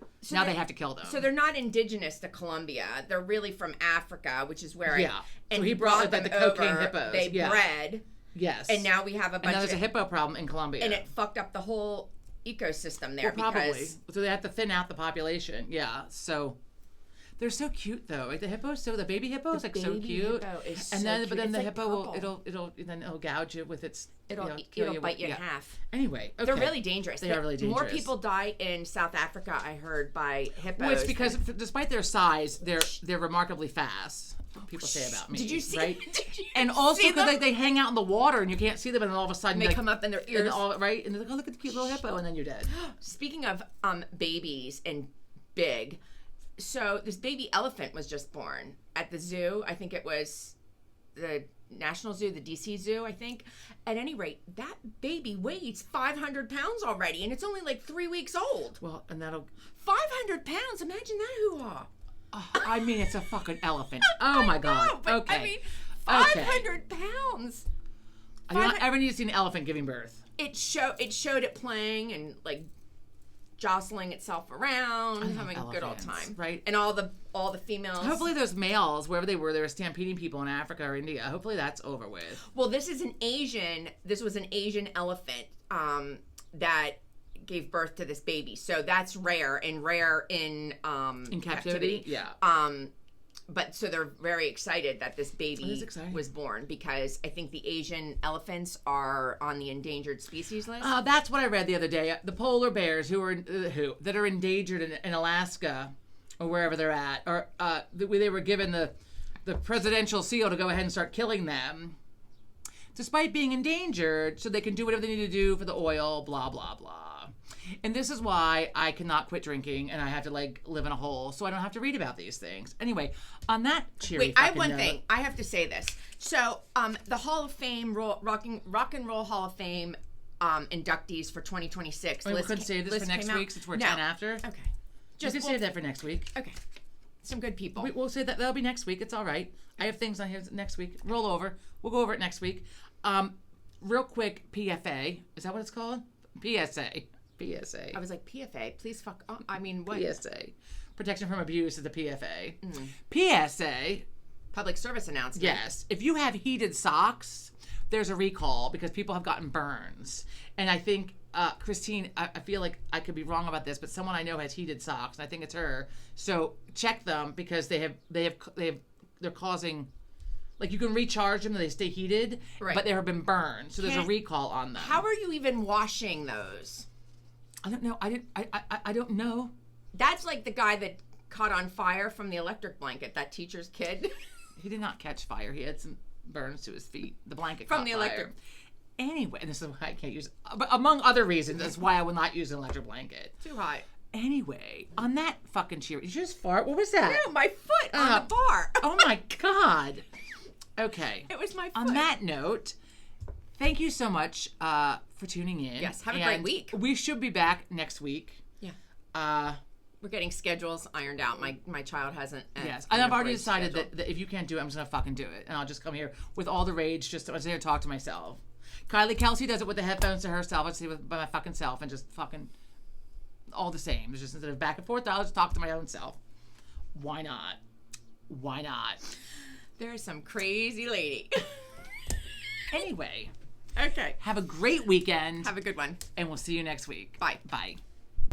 to kill them. So they're not indigenous to Colombia. They're really from Africa, which is where So he brought them the cocaine over. hippos. They bred. Yes. And now we have a bunch. And now there's a hippo problem in Colombia, and it fucked up the whole ecosystem there. Well, probably. So they have to thin out the population. Yeah. So. They're so cute though. The hippos, the baby hippo is so cute. Hippo is and so then, cute. but then it's the hippo purple. it'll gouge you with its. It'll bite you in half. Anyway, okay. They're really dangerous. They are really dangerous. More people die in South Africa, I heard, by hippos. Well, it's because despite their size, they're remarkably fast. People say about me. Did you see? Right? Did you and also because they hang out in the water and you can't see them, and then all of a sudden they come up in their ears, and right? And they're like, "Oh, look at the cute little hippo," and then you're dead. Speaking of babies and big. So this baby elephant was just born at the zoo. I think it was the National Zoo, the DC Zoo, I think. At any rate, that baby weighs 500 pounds already, and it's only 3 weeks old. Well, and that'll... 500 pounds? Imagine that hoo-ha. I mean, it's a fucking elephant. Oh, my God. Okay. I mean, 500 pounds. I ever need to see an elephant giving birth. it showed it playing and like jostling itself around, having a good old time, right? And all the females. Hopefully, those males, wherever they were stampeding people in Africa or India. Hopefully, that's over with. Well, this was an Asian elephant that gave birth to this baby. So that's rare in captivity. Yeah. But so they're very excited that this baby was born because I think the Asian elephants are on the endangered species list. That's what I read the other day. The polar bears that are endangered in Alaska or wherever they're at, or they were given the presidential seal to go ahead and start killing them, despite being endangered, so they can do whatever they need to do for the oil. Blah blah blah. And this is why I cannot quit drinking and I have to like live in a hole so I don't have to read about these things. Anyway, on that cheery Wait, I have one note, thing. I have to say this. So, the Hall of Fame, Rock and Roll Hall of Fame inductees for 2026. We couldn't save this for next week since we're 10 after? Okay. Just save that for next week. Okay. Some good people. We'll say that'll be next week. It's all right. I have things on here next week. Roll over. We'll go over it next week. Real quick, PFA. Is that what it's called? PSA. I was like, PFA, please fuck. Oh, I mean, what? PSA. Protection from Abuse is the PFA. PSA. Public service announcement. Yes. If you have heated socks, there's a recall because people have gotten burns. And I think, Christine, I feel like I could be wrong about this, but someone I know has heated socks, and I think it's her. So check them because they're causing, like, you can recharge them and they stay heated, but they have been burned. So there's a recall on them. How are you even washing those? I don't know. I don't know. That's like the guy that caught on fire from the electric blanket, that teacher's kid. He did not catch fire. He had some burns to his feet. The blanket from caught the fire. electric. Anyway, and this is why I can't use it. But among other reasons, that's why I will not use an electric blanket. Too hot. Anyway, on that fucking cheer, did you just fart? What was that? No, my foot on the bar. Oh my God. Okay. It was my foot. On that note, thank you so much for tuning in. Yes, have a great week. We should be back next week. Yeah. We're getting schedules ironed out. My child hasn't. Yes, and I've already decided that if you can't do it, I'm just going to fucking do it. And I'll just come here with all the rage just to sit here and talk to myself. Kylie Kelsey does it with the headphones to herself. I just do it by my fucking self and just fucking all the same. It's just instead of back and forth, I'll just talk to my own self. Why not? Why not? There's some crazy lady. Anyway. Okay. Have a great weekend. Have a good one. And we'll see you next week. Bye. Bye.